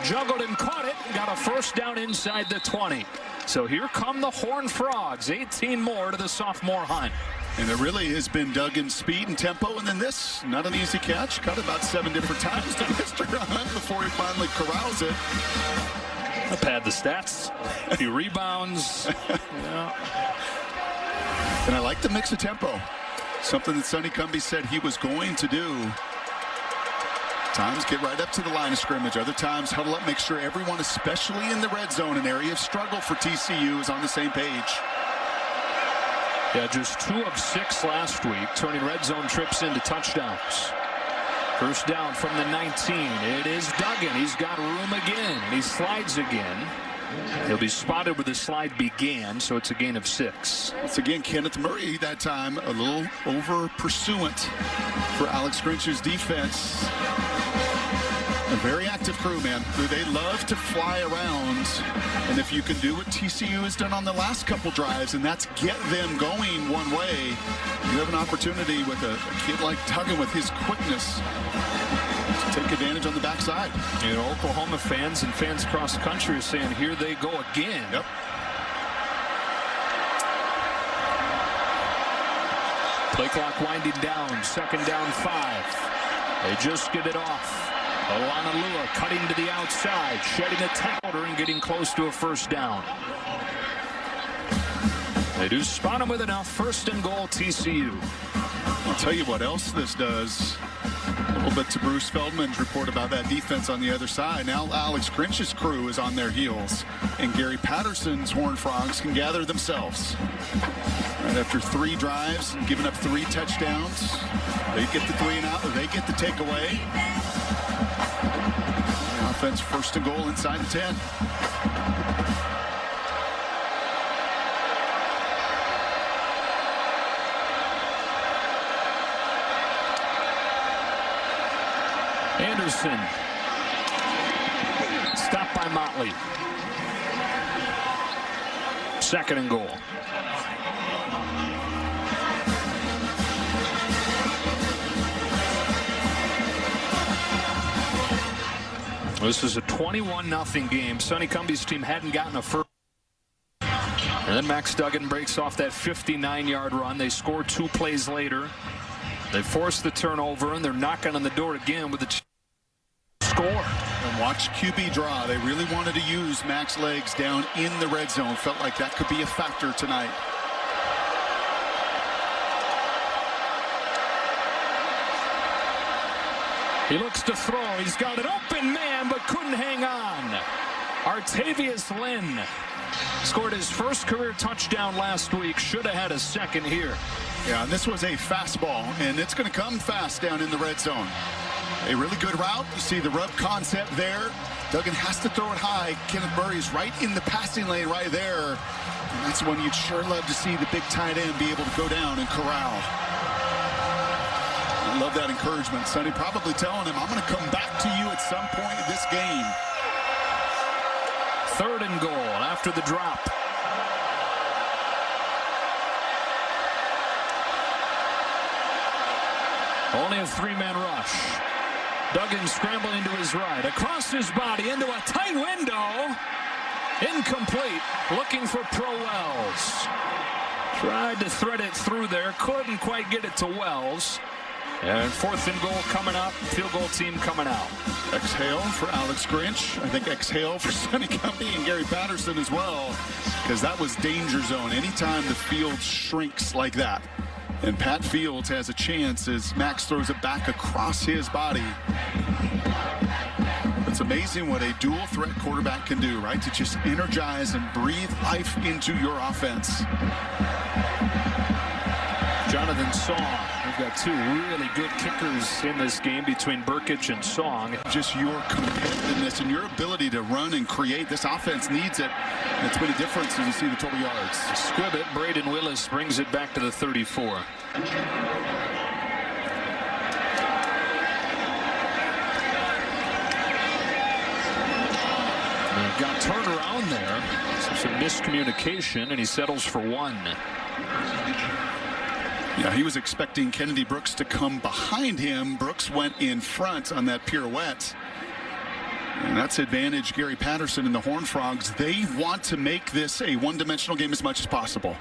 Juggled and caught it. Got a first down inside the 20. So here come the Horned Frogs. 18 more to the sophomore Hunt. And it really has been Duggan's speed and tempo. And then this, not an easy catch. Caught about 7 different times to Mr. Hunt before he finally corrals it. I'll pad the stats. A few rebounds. Yeah. And I like the mix of tempo. Something that Sonny Cumbie said he was going to do. Times get right up to the line of scrimmage. Other times huddle up, make sure everyone, especially in the red zone, an area of struggle for TCU, is on the same page. Yeah, just 2 of 6 last week, turning red zone trips into touchdowns. First down from the 19. It is Duggan. He's got room again. He slides again. He'll be spotted where the slide began, so it's a gain of 6. It's again Kenneth Murray that time, a little over pursuant for Alex Grinch's defense. A very active crew, man. They love to fly around. And if you can do what TCU has done on the last couple drives, and that's get them going one way, you have an opportunity with a kid like Duggan with his quickness to take advantage on the backside. You know, Oklahoma fans and fans across the country are saying, here they go again. Yep. Play clock winding down. 2nd down 5. They just get it off. Alana Lua cutting to the outside, shedding a tackle and getting close to a first down. They do spot him with enough. 1st and goal, TCU. I'll tell you what else this does. A little bit to Bruce Feldman's report about that defense on the other side. Now Alex Grinch's crew is on their heels, and Gary Patterson's Horned Frogs can gather themselves. Right after 3 drives, giving up 3 touchdowns, they get the 3 and out, they get the takeaway. Offense 1st and goal inside the 10. Anderson. Stopped by Motley. 2nd and goal. This is a 21-0 game. Sonny Cumbie's team hadn't gotten a first. And then Max Duggan breaks off that 59-yard run. They score 2 plays later. They force the turnover, and they're knocking on the door again with the score. And watch QB draw. They really wanted to use Max legs down in the red zone. Felt like that could be a factor tonight. He looks to throw. He's got an open man, but couldn't hang on. Artavius Lynn scored his 1st career touchdown last week. Should have had a 2nd here. Yeah, and this was a fastball, and it's going to come fast down in the red zone. A really good route. You see the rub concept there. Duggan has to throw it high. Kenneth Murray's right in the passing lane right there. And that's when you'd sure love to see the big tight end be able to go down and corral. I love that encouragement. Sonny probably telling him, I'm going to come back to you at some point in this game. 3rd and goal after the drop. Only a 3-man rush. Duggan scrambling into his right. Across his body into a tight window. Incomplete. Looking for Pro Wells. Tried to thread it through there. Couldn't quite get it to Wells. And 4th and goal coming up. Field goal team coming out. Exhale for Alex Grinch. I think exhale for Sonny Cumbie and Gary Patterson as well, because that was danger zone. Anytime the field shrinks like that, and Pat Fields has a chance as Max throws it back across his body. It's amazing what a dual threat quarterback can do, right? To just energize and breathe life into your offense. Jonathan Song. We've got 2 really good kickers in this game between Burkich and Song. Just your competitiveness and your ability to run and create. This offense needs it. And it's been a difference as you see the total yards. Squibbit, Braden Willis brings it back to the 34. Got turnaround there. Some miscommunication, and he settles for 1. Yeah, he was expecting Kennedy Brooks to come behind him. Brooks went in front on that pirouette. And that's advantage Gary Patterson and the Horned Frogs. They want to make this a one-dimensional game as much as possible.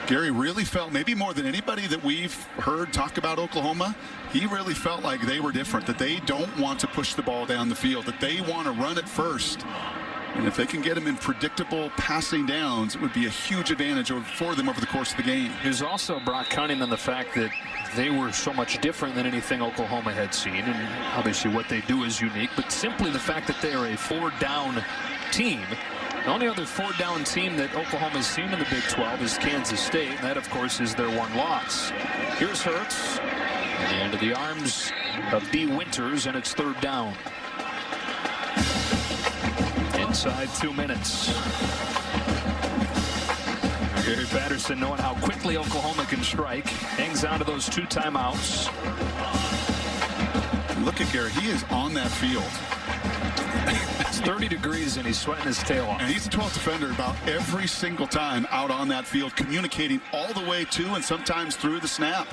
Gary really felt, maybe more than anybody that we've heard talk about Oklahoma, he really felt like they were different, that they don't want to push the ball down the field, that they want to run it first. And if they can get him in predictable passing downs, it would be a huge advantage for them over the course of the game. There's also Brock counting on the fact that they were so much different than anything Oklahoma had seen, and obviously what they do is unique, but simply the fact that they are a 4-down team. The only other 4-down team that Oklahoma's seen in the Big 12 is Kansas State, and that, of course, is their 1 loss. Here's Hurts, and into the arms of B. Winters, and it's 3rd down. Inside 2 minutes. Gary Patterson, knowing how quickly Oklahoma can strike, hangs on to those 2 timeouts. Look at Gary. He is on that field. It's 30 degrees and he's sweating his tail off. And he's a 12th defender about every single time out on that field, communicating all the way to and sometimes through the snap.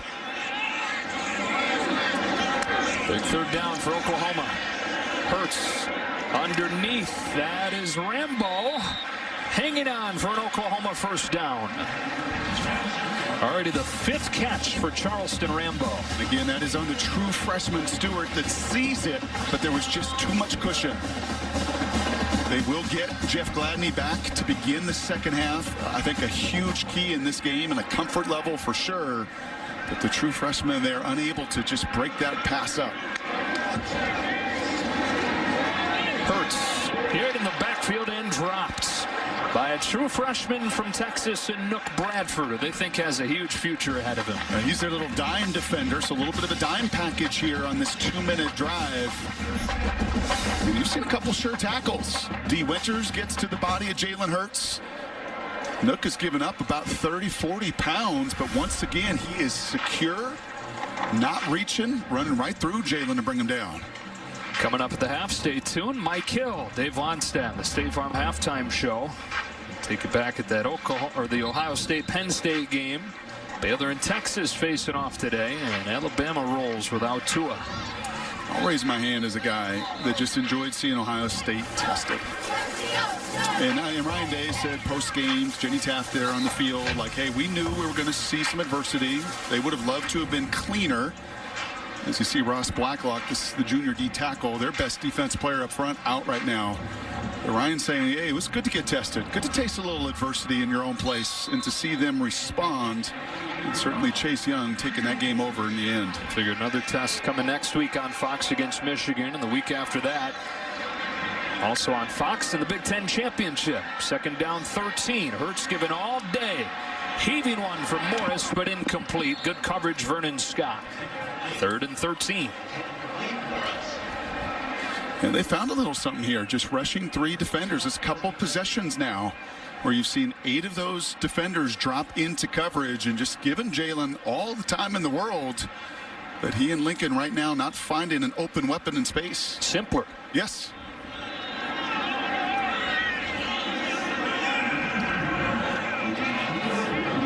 Big 3rd down for Oklahoma. Hurts underneath. That is Rambo hanging on for an Oklahoma 1st down. Already the 5th catch for Charleston Rambo. Again, that is on the true freshman Stewart that sees it, but there was just too much cushion. They will get Jeff Gladney back to begin the 2nd half. I think a huge key in this game and a comfort level for sure. But the true freshman, they're unable to just break that pass up. Hurts hit in the backfield and dropped by a true freshman from Texas and Nook Bradford, who they think has a huge future ahead of him. He's their little dime defender, so a little bit of a dime package here on this 2-minute drive. And you've seen a couple sure tackles. D. Winters gets to the body of Jalen Hurts. Nook has given up about 30, 40 pounds, but once again, he is secure, not reaching, running right through Jalen to bring him down. Coming up at the half, stay tuned. Mike Hill, Dave Lonstat, the State Farm halftime show. Take it back at that the Ohio State-Penn State game. Baylor and Texas facing off today, and Alabama rolls without Tua. I'll raise my hand as a guy that just enjoyed seeing Ohio State tested. And Ryan Day said post-games, Jenny Taft there on the field, like, hey, we knew we were going to see some adversity. They would have loved to have been cleaner. As you see Ross Blacklock, this is the junior D tackle, their best defense player up front, out right now. But Ryan's saying, hey, it was good to get tested. Good to taste a little adversity in your own place and to see them respond. And certainly Chase Young taking that game over in the end. Figured another test coming next week on Fox against Michigan, and the week after that also on Fox in the Big Ten Championship. 2nd down 13. Hurts given all day. Heaving one from Morris, but incomplete. Good coverage, Vernon Scott. 3rd and 13. And they found a little something here, just rushing 3 defenders. It's a couple possessions now where you've seen 8 of those defenders drop into coverage and just giving Jalen all the time in the world. But he and Lincoln right now not finding an open weapon in space. Simpler. Yes.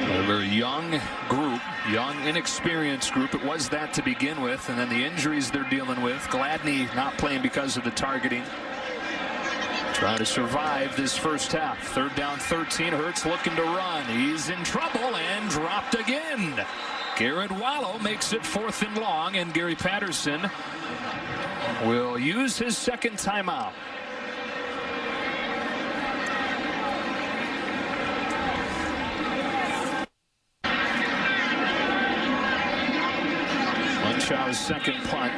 A very young group, young, inexperienced group. It was that to begin with, and then the injuries they're dealing with. Gladney not playing because of the targeting. Trying to survive this 1st half. 3rd down 13. Hurts looking to run. He's in trouble and dropped again. Garrett Wallow makes it 4th and long, and Gary Patterson will use his 2nd timeout. Munchau's 2nd punt.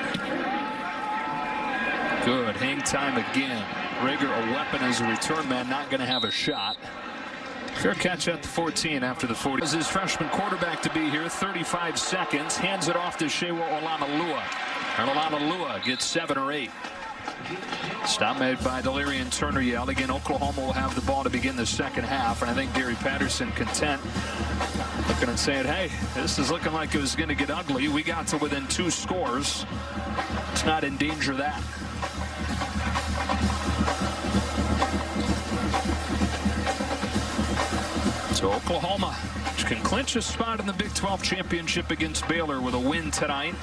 Good. Hang time again. Rager, a weapon as a return man, not going to have a shot. Fair catch at the 14 after the 40. Was his freshman quarterback to be here. 35 seconds. Hands it off to Shewa Olanalua. And Olanalua gets 7 or 8. Stop made by Delirian Turner Yell. Again, Oklahoma will have the ball to begin the 2nd half. And I think Gary Patterson content. Looking and saying, hey, this is looking like it was going to get ugly. We got to within 2 scores. Let's not endanger that. So Oklahoma can clinch a spot in the Big 12 championship against Baylor with a win tonight.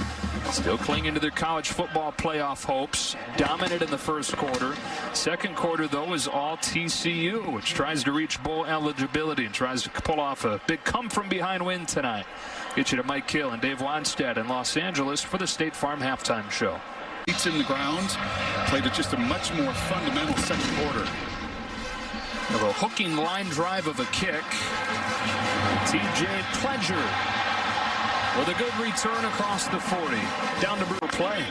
Still clinging to their college football playoff hopes. Dominant in the first quarter. Second quarter, though, is all TCU, which tries to reach bowl eligibility and tries to pull off a big come-from-behind win tonight. Get you to Mike Hill and Dave Wannstedt in Los Angeles for the State Farm Halftime Show. It's in the ground. Played at just a much more fundamental second quarter. Of a hooking line drive of a kick. TJ Pledger with a good return across the 40. Down to Brewer play.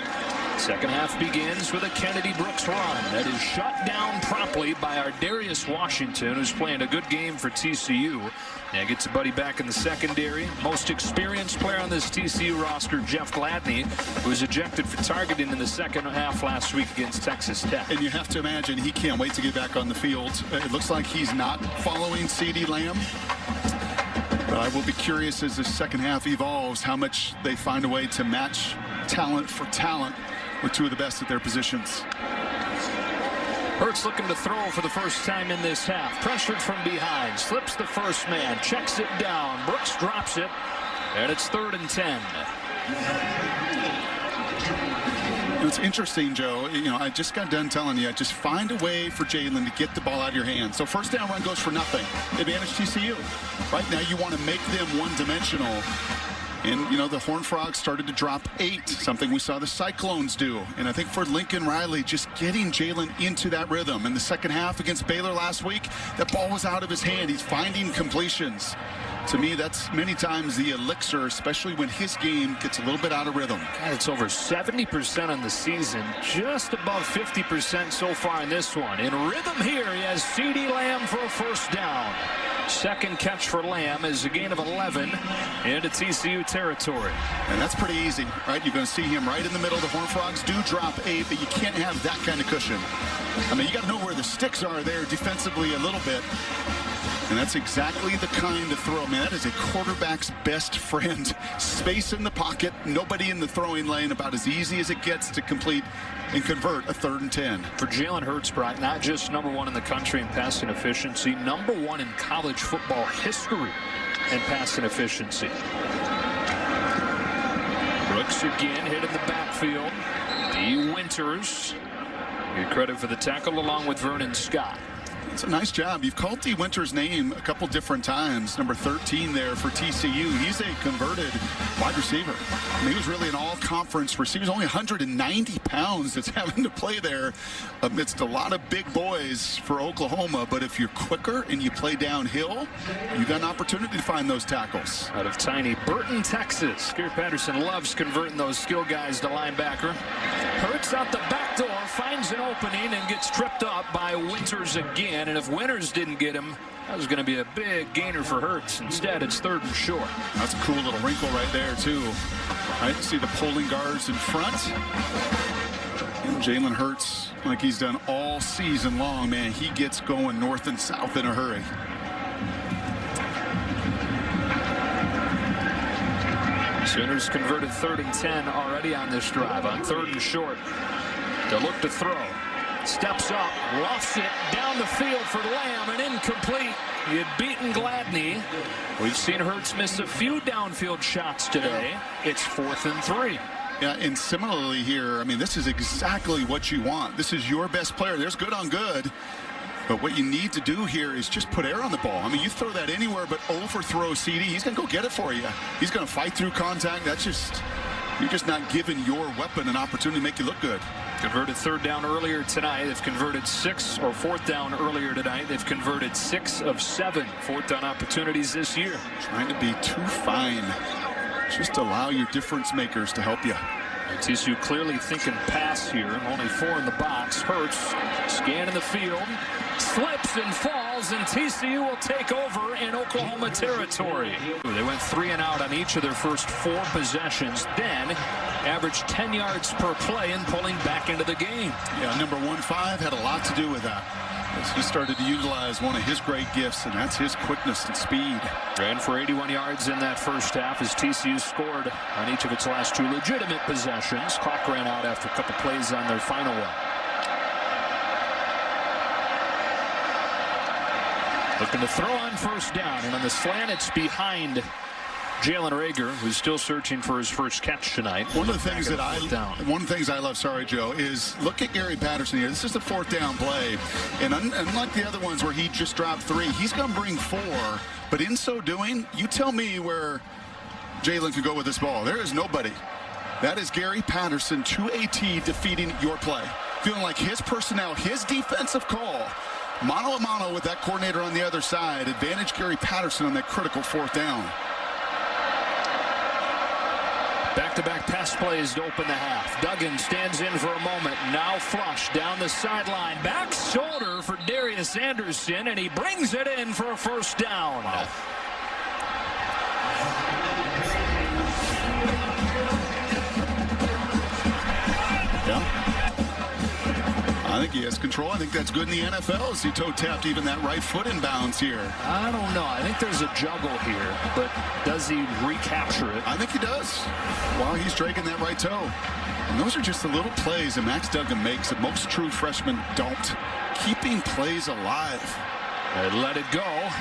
Second half begins with a Kennedy Brooks run that is shut down promptly by our Darius Washington, who's playing a good game for TCU. And gets a buddy back in the secondary. Most experienced player on this TCU roster, Jeff Gladney, who was ejected for targeting in the second half last week against Texas Tech. And you have to imagine he can't wait to get back on the field. It looks like he's not following CeeDee Lamb. But I will be curious as the second half evolves how much they find a way to match talent for talent with two of the best at their positions. Hurts looking to throw for the first time in this half. Pressured from behind. Slips the first man. Checks it down. Brooks drops it. And it's 3rd and 10. It's interesting, Joe. I just got done telling you, just find a way for Jalen to get the ball out of your hands. So first down run goes for nothing. Advantage TCU. Right now you want to make them one-dimensional. And, the Horned Frogs started to drop 8, something we saw the Cyclones do. And I think for Lincoln Riley, just getting Jalen into that rhythm. In the second half against Baylor last week, that ball was out of his hand. He's finding completions. To me, that's many times the elixir, especially when his game gets a little bit out of rhythm. God, it's over 70% on the season, just above 50% so far in this one. In rhythm here, he has CeeDee Lamb for a first down. Second catch for Lamb is a gain of 11 into TCU territory. And that's pretty easy, right? You're going to see him right in the middle. The Horned Frogs do drop 8, but you can't have that kind of cushion. I mean, you got to know where the sticks are there defensively a little bit. And that's exactly the kind of throw. Man, that is a quarterback's best friend. Space in the pocket, nobody in the throwing lane, about as easy as it gets to complete and convert a 3rd and 10. For Jalen Hurts, Brock, not just #1 in the country in passing efficiency, #1 in college football history in passing efficiency. Brooks again hit in the backfield. D. Winters, get credit for the tackle along with Vernon Scott. It's a nice job. You've called D. Winters' name a couple different times. Number 13 there for TCU. He's a converted wide receiver. I mean, he was really an all-conference receiver. He's only 190 pounds that's having to play there amidst a lot of big boys for Oklahoma. But if you're quicker and you play downhill, you got an opportunity to find those tackles. Out of tiny Burton, Texas, Gary Patterson loves converting those skill guys to linebacker. Hurts out the back door, finds an opening and gets tripped up by Winters again. And if Winters didn't get him, that was going to be a big gainer for Hurts. Instead, it's 3rd and short. That's a cool little wrinkle right there, too. Right, see the pulling guards in front. And Jalen Hurts, like he's done all season long, man, he gets going north and south in a hurry. Sooners converted 3rd and 10 already on this drive. On 3rd and short, they'll look to throw. Steps up, lofts it down the field for Lamb, and incomplete. He had beaten Gladney. We've seen Hurts miss a few downfield shots today. It's 4th and 3. Yeah, and similarly here, I mean, this is exactly what you want. This is your best player. There's good on good. But what you need to do here is just put air on the ball. I mean, you throw that anywhere but overthrow CeeDee. He's going to go get it for you. He's going to fight through contact. That's just, you're just not giving your weapon an opportunity to make you look good. Converted 3rd down earlier tonight. They've converted 6, or 4th down earlier tonight. They've converted 6 of 7 4th down opportunities this year. Trying to be too fine. Just allow your difference makers to help you. TCU clearly thinking pass here. Only 4 in the box. Hurts scanning the field. Slips and falls, and TCU will take over in Oklahoma territory. They went 3 and out on each of their first 4 possessions, then averaged 10 yards per play and pulling back into the game. Yeah, number 15 had a lot to do with that. As he started to utilize one of his great gifts, and that's his quickness and speed. Ran for 81 yards in that first half as TCU scored on each of its last 2 legitimate possessions. Clock ran out after a couple plays on their final one. Looking to throw on first down, and on the slant, it's behind Jalen Reagor, who's still searching for his first catch tonight. One of the things I love, sorry, Joe, is look at Gary Patterson here. This is a fourth down play. And unlike the other ones where he just dropped 3, he's going to bring 4. But in so doing, you tell me where Jalen could go with this ball. There is nobody. That is Gary Patterson to a T defeating your play. Feeling like his personnel, his defensive call, mano a mano with that coordinator on the other side, advantage Gary Patterson on that critical fourth down. Back-to-back pass plays to open the half. Duggan stands in for a moment. Now flush down the sideline. Back shoulder for Darius Anderson, and he brings it in for a first down. Wow. I think he has control. I think that's good in the NFL as he toe-tapped even that right foot in bounds here. I don't know. I think there's a juggle here, but does he recapture it? I think he does while he's dragging that right toe. And those are just the little plays that Max Duggan makes that most true freshmen don't. Keeping plays alive. And let it go.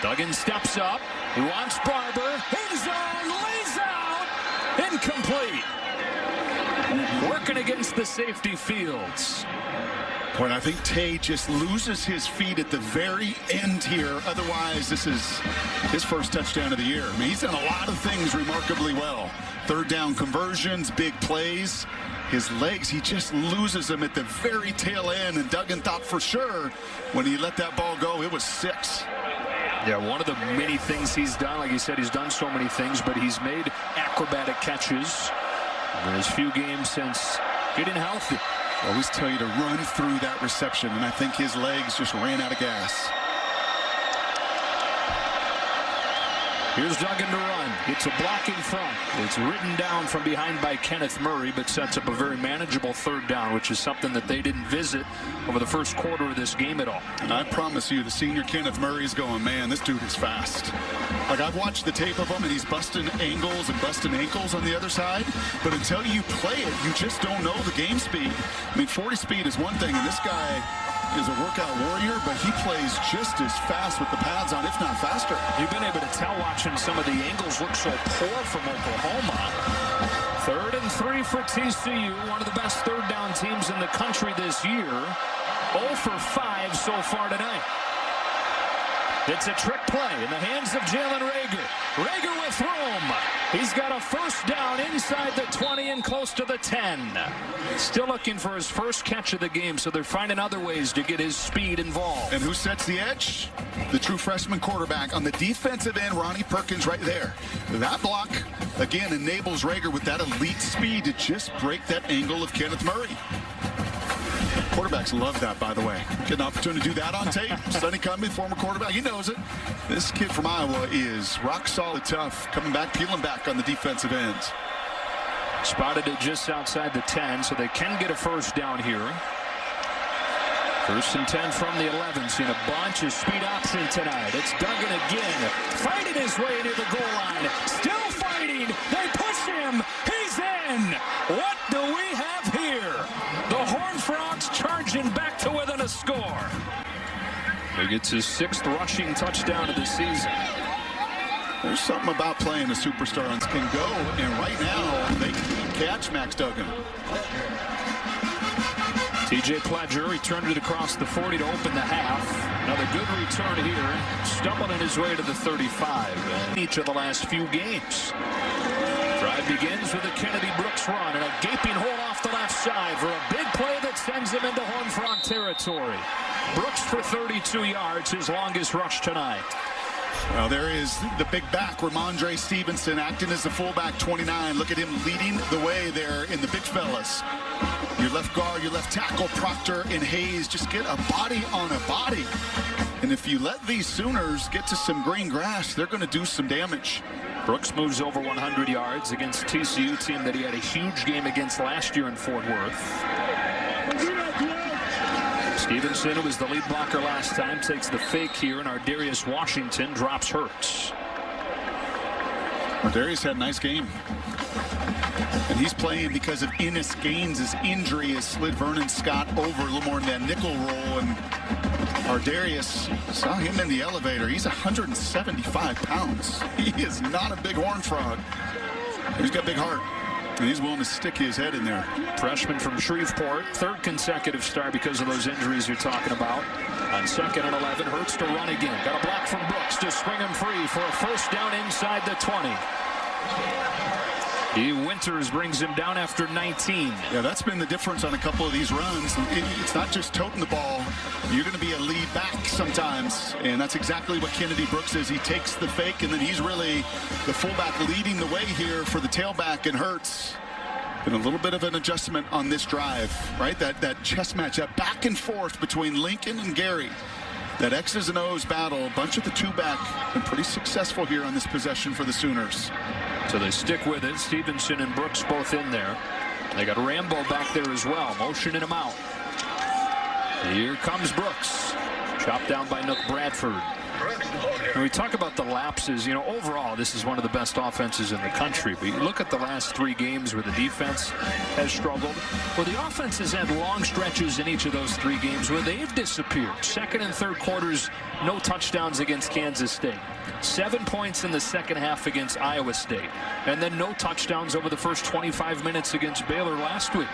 Duggan steps up. He wants Barber. End zone, lays out. Incomplete. Working against the safety Fields. Boy, I think Tay just loses his feet at the very end here. Otherwise, this is his first touchdown of the year. I mean, he's done a lot of things remarkably well. Third down conversions, big plays. His legs, he just loses them at the very tail end. And Duggan thought for sure when he let that ball go, it was 6. Yeah, one of the many things he's done, like you said, he's done so many things, but he's made acrobatic catches in his few games since getting healthy. I always tell you to run through that reception, and I think his legs just ran out of gas. Here's Duggan to run. It's a block in front. It's ridden down from behind by Kenneth Murray, but sets up a very manageable third down, which is something that they didn't visit over the first quarter of this game at all. And I promise you, the senior Kenneth Murray is going, man, this dude is fast. Like, I've watched the tape of him, and he's busting angles and busting ankles on the other side. But until you play it, you just don't know the game speed. I mean, 40 speed is one thing, and this guy is a workout warrior, but he plays just as fast with the pads on, if not faster. You've been able to tell watching some of the angles look so poor from Oklahoma. 3rd and 3 for TCU, one of the best third down teams in the country this year. 0 for 5 so far tonight. It's a trick play in the hands of Jalen Reagor. Reagor with room. He's got a first down inside the 20 and close to the 10. Still looking for his first catch of the game, so they're finding other ways to get his speed involved. And who sets the edge? The true freshman quarterback on the defensive end, Ronnie Perkins, right there. That block, again, enables Reagor with that elite speed to just break that angle of Kenneth Murray. Quarterbacks love that, by the way. Get an opportunity to do that on tape. Sonny Cumbie, former quarterback, he knows it. This kid from Iowa is rock solid tough, coming back, peeling back on the defensive ends. Spotted it just outside the 10, so they can get a first down here. 1st and 10 from the 11. Seen a bunch of speed option tonight. It's Duggan again, fighting his way near the goal line. Still fighting. They push him. He's in. What do we have here? The Horned Frogs charging back to within a score. He gets his 6th rushing touchdown of the season. There's something about playing a superstar and can go, and right now they can catch Max Duggan. TJ Pledger returned it across the 40 to open the half. Another good return here. Stumbling his way to the 35 in each of the last few games. Drive begins with a Kennedy Brooks run and a gaping hole off the left side for a big play that sends him into Horned Frog territory. Brooks for 32 yards, his longest rush tonight. Well, there is the big back, Ramondre Stevenson, acting as the fullback, 29. Look at him leading the way there in the big fellas. Your left guard, your left tackle, Proctor and Hayes, just get a body on a body. And if you let these Sooners get to some green grass, they're going to do some damage. Brooks moves over 100 yards against TCU, team that he had a huge game against last year in Fort Worth. Stevenson, who was the lead blocker last time, takes the fake here, and Ardarius Washington drops Hurts. Ardarius had a nice game. And he's playing because of Ennis Gaines' injury has slid Vernon Scott over a little more in that nickel role. And Ardarius, saw him in the elevator. He's 175 pounds. He is not a big horn frog. He's got a big heart. And he's willing to stick his head in there. Freshman from Shreveport, third consecutive start because of those injuries you're talking about. On 2nd and 11, Hurts to run again. Got a block from Brooks to swing him free for a first down inside the 20. Winters brings him down after 19. Yeah, that's been the difference on a couple of these runs. It's not just toting the ball. You're going to be a lead back sometimes, and that's exactly what Kennedy Brooks is. He takes the fake, and then he's really the fullback leading the way here for the tailback, and Hurts. Been a little bit of an adjustment on this drive, right? That chess match, that back and forth between Lincoln and Gary. That X's and O's battle, a bunch of the two-back, been pretty successful here on this possession for the Sooners. So they stick with it. Stevenson and Brooks both in there. They got Rambo back there as well, motioning him out. Here comes Brooks. Chopped down by Nook Bradford. When we talk about the lapses, overall, this is one of the best offenses in the country. But you look at the last 3 games where the defense has struggled. Well, the offense has had long stretches in each of those 3 games where they've disappeared. Second and third quarters, no touchdowns against Kansas State. 7 points in the second half against Iowa State. And then no touchdowns over the first 25 minutes against Baylor last week.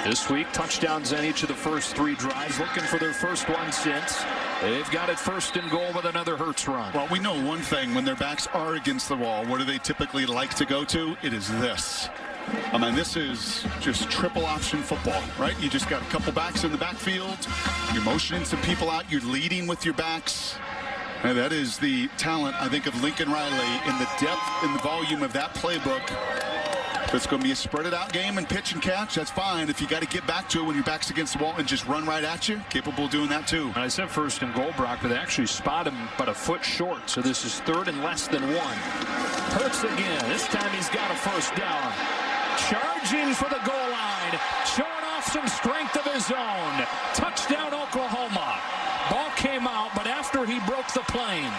This week, touchdowns on each of the first 3 drives, looking for their first one since. They've got it 1st and goal with another Hurts run. Well, we know one thing. When their backs are against the wall, what do they typically like to go to? It is this. I mean, this is just triple option football, right? You just got a couple backs in the backfield. You're motioning some people out. You're leading with your backs. And that is the talent, I think, of Lincoln Riley in the depth and the volume of that playbook. If it's going to be a spread out game and pitch and catch, that's fine. If you got to get back to it when your back's against the wall and just run right at you, capable of doing that too. I said 1st and goal, Brock, but they actually spot him but a foot short. So this is 3rd and less than 1. Hurts again. This time he's got a first down. Charging for the goal line. Showing off some strength of his own. Touchdown, Oklahoma. Ball came out, but after he broke the plane.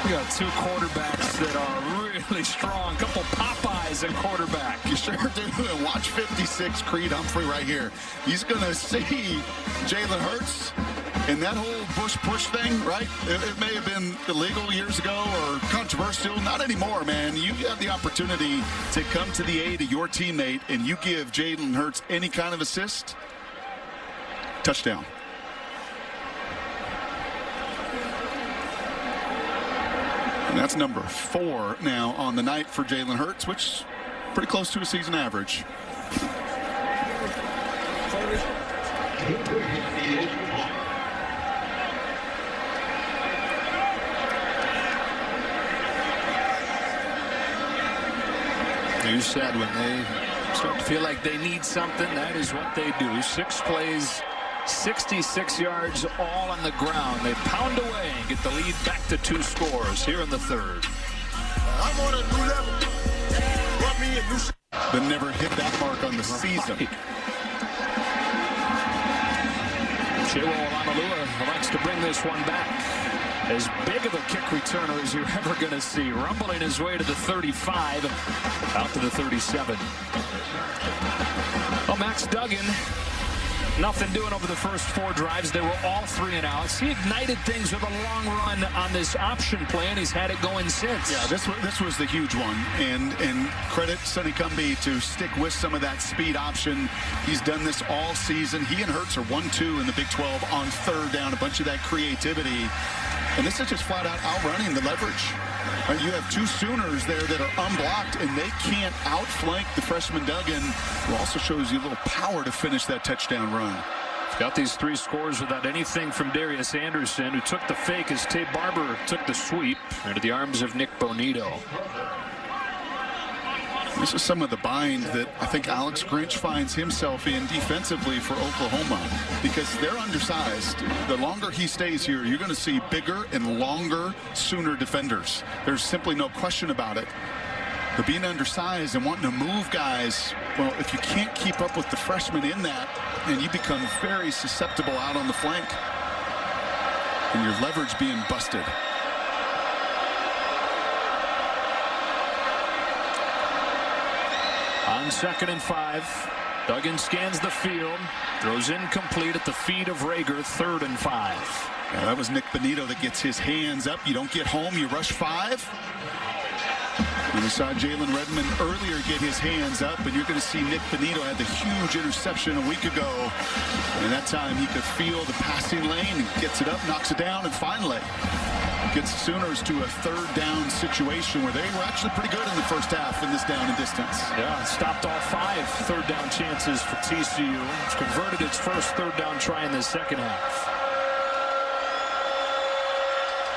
We got 2 quarterbacks that are really strong. Couple Popeyes at quarterback. You sure do. And watch 56 Creed Humphrey right here. He's going to see Jalen Hurts. And that whole Bush push thing, right? It may have been illegal years ago or controversial. Not anymore, man. You have the opportunity to come to the aid of your teammate, and you give Jalen Hurts any kind of assist. Touchdown. And that's number 4 now on the night for Jalen Hurts, which is pretty close to a season average. You said when they start to feel like they need something, that is what they do. 6 plays, 66 yards, all on the ground. They pound away and get the lead back to 2 scores here in the 3rd. I'm on a new level. But never hit that mark on the season. Chewo Alamalua likes to bring this one back. As big of a kick returner as you're ever going to see. Rumbling his way to the 35, out to the 37. Well, Max Duggan, nothing doing over the first 4 drives. They were all 3 and outs. He ignited things with a long run on this option play, and he's had it going since. Yeah, this was the huge one. And credit Sonny Cumbie to stick with some of that speed option. He's done this all season. He and Hurts are 1-2 in the Big 12 on 3rd down. A bunch of that creativity. And this is just flat out outrunning the leverage. Right, you have 2 Sooners there that are unblocked, and they can't outflank the freshman Duggan, who also shows you a little power to finish that touchdown run. Got these 3 scores without anything from Darius Anderson, who took the fake as Tabe Barber took the sweep into the arms of Nick Bonito. This is some of the bind that I think Alex Grinch finds himself in defensively for Oklahoma, because they're undersized. The longer he stays here, you're going to see bigger and longer Sooner defenders. There's simply no question about it. But being undersized and wanting to move guys, well, if you can't keep up with the freshmen in that, then you become very susceptible out on the flank. And your leverage being busted. On 2nd and 5, Duggan scans the field, throws incomplete at the feet of Rager. 3rd and 5. Yeah, that was Nick Benito that gets his hands up. You don't get home, you rush 5. And we saw Jalen Redmond earlier get his hands up, and you're going to see Nick Benito had the huge interception a week ago. And that time he could feel the passing lane, gets it up, knocks it down, and finally gets the Sooners to a 3rd down situation where they were actually pretty good in the first half in this down and distance. Yeah, stopped all 5 3rd down chances for TCU. It's converted its first 3rd down try in the second half.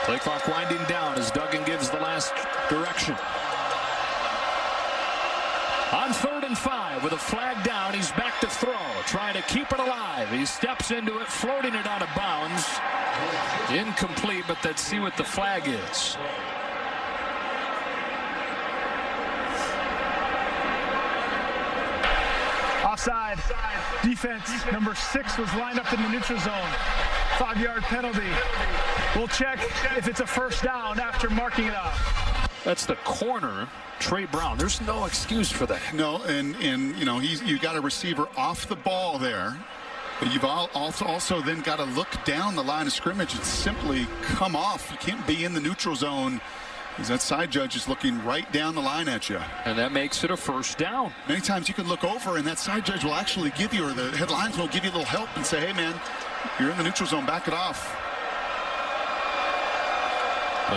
Play clock winding down as Duggan gives the last direction. On 3rd and 5 with a flag down, he's back to throw, trying to keep it alive. He steps into it, floating it out of bounds. Incomplete, but let's see what the flag is. Offside. Defense number 6 was lined up in the neutral zone. 5-yard penalty. We'll check if it's a first down after marking it off. That's the corner, Trey Brown. There's no excuse for that. No, and you know, you got a receiver off the ball there, but you've also then got to look down the line of scrimmage and simply come off. You can't be in the neutral zone as that side judge is looking right down the line at you. And that makes it a first down. Many times you can look over and that side judge will actually give you, or the headlines will give you a little help and say, hey man, you're in the neutral zone, back it off.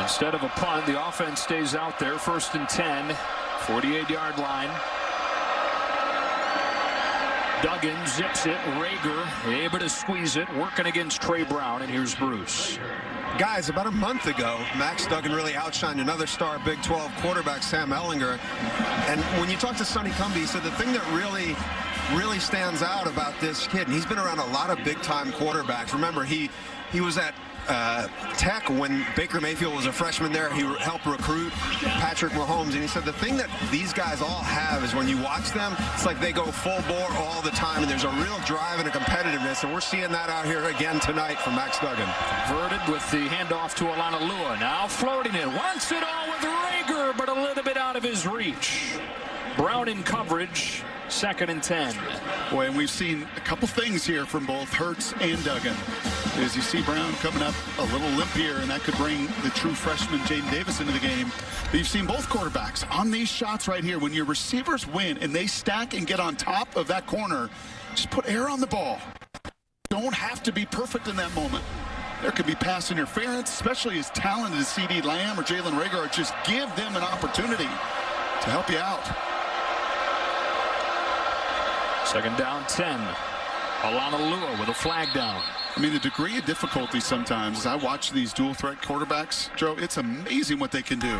Instead of a punt, the offense stays out there. 1st and 10, 48-yard line. Duggan zips it. Rager able to squeeze it, working against Trey Brown, and here's Bruce. Guys, about a month ago, Max Duggan really outshined another star Big 12 quarterback, Sam Ehlinger. And when you talk to Sonny Cumbie, he said the thing that really stands out about this kid, and he's been around a lot of big-time quarterbacks. Remember, he was at Tech when Baker Mayfield was a freshman there. He helped recruit Patrick Mahomes, and he said the thing that these guys all have is when you watch them, it's like they go full bore all the time, and there's a real drive and a competitiveness, and we're seeing that out here again tonight from Max Duggan. Converted with the handoff to Alana Lua. Now floating it. Wants it all with Rager, but a little bit out of his reach. Brown in coverage. 2nd and 10. Boy, and we've seen a couple things here from both Hurts and Duggan. As you see Brown coming up a little limp here, and that could bring the true freshman Jaden Davis into the game. But you've seen both quarterbacks on these shots right here. When your receivers win and they stack and get on top of that corner, just put air on the ball. Don't have to be perfect in that moment. There could be pass interference, especially as talented as C.D. Lamb or Jalen Rager are. Just give them an opportunity to help you out. 2nd down, 10. Alana Lua with a flag down. I mean, the degree of difficulty sometimes, as I watch these dual threat quarterbacks, Joe, it's amazing what they can do.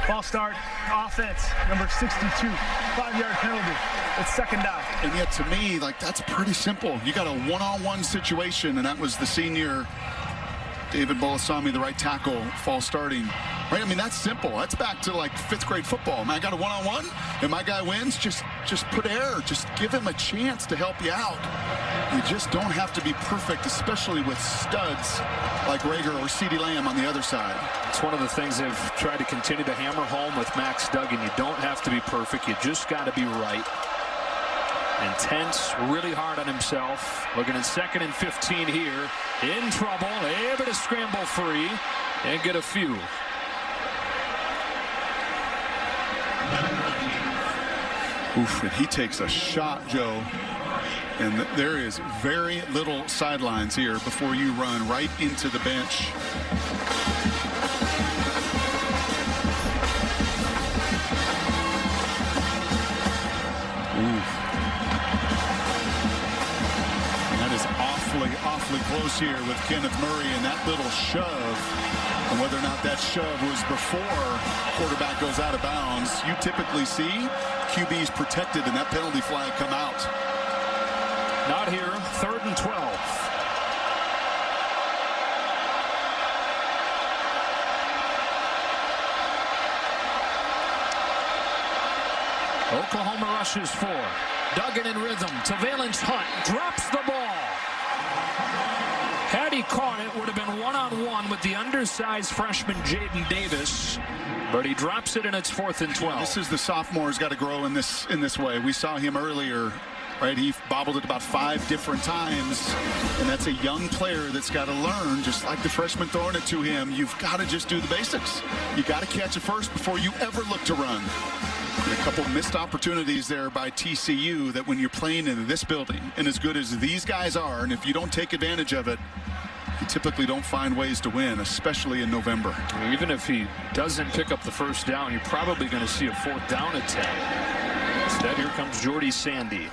Ball start, offense, number 62, 5-yard penalty. It's 2nd down. And yet, to me, like, that's pretty simple. You got a one-on-one situation, and that was the senior David Bolasami, the right tackle, false starting. Right? I mean, that's simple. That's back to like 5th grade football. Man, I got a one-on-one, and my guy wins. Just put air. Just give him a chance to help you out. You just don't have to be perfect, especially with studs like Rager or C.D. Lamb on the other side. It's one of the things they've tried to continue to hammer home with Max Duggan. You don't have to be perfect. You just got to be right. Intense, really hard on himself. Looking at 2nd and 15 here. In trouble, able to scramble free and get a few. Oof, and he takes a shot, Joe. And there is very little sidelines here before you run right into the bench. Awfully close here with Kenneth Murray and that little shove. And whether or not that shove was before quarterback goes out of bounds, you typically see QB's protected and that penalty flag come out. Not here. 3rd and 12. Oklahoma rushes 4. Duggan in rhythm. Surveillance Hunt drops the ball. Had Had he caught it, would have been one-on-one with the undersized freshman Jaden Davis. But he drops it, and it's 4th and 12. This is the sophomore's got to grow in this way. We saw him earlier. Right, he bobbled it about 5 different times, and that's a young player that's got to learn, just like the freshman throwing it to him. You've got to just do the basics. You got to catch it first before you ever look to run. And a couple missed opportunities there by TCU that when you're playing in this building, and as good as these guys are, and if you don't take advantage of it, you typically don't find ways to win, especially in November. Even if he doesn't pick up the first down, you're probably going to see a 4th down attempt. Instead, here comes Jordy Sandy.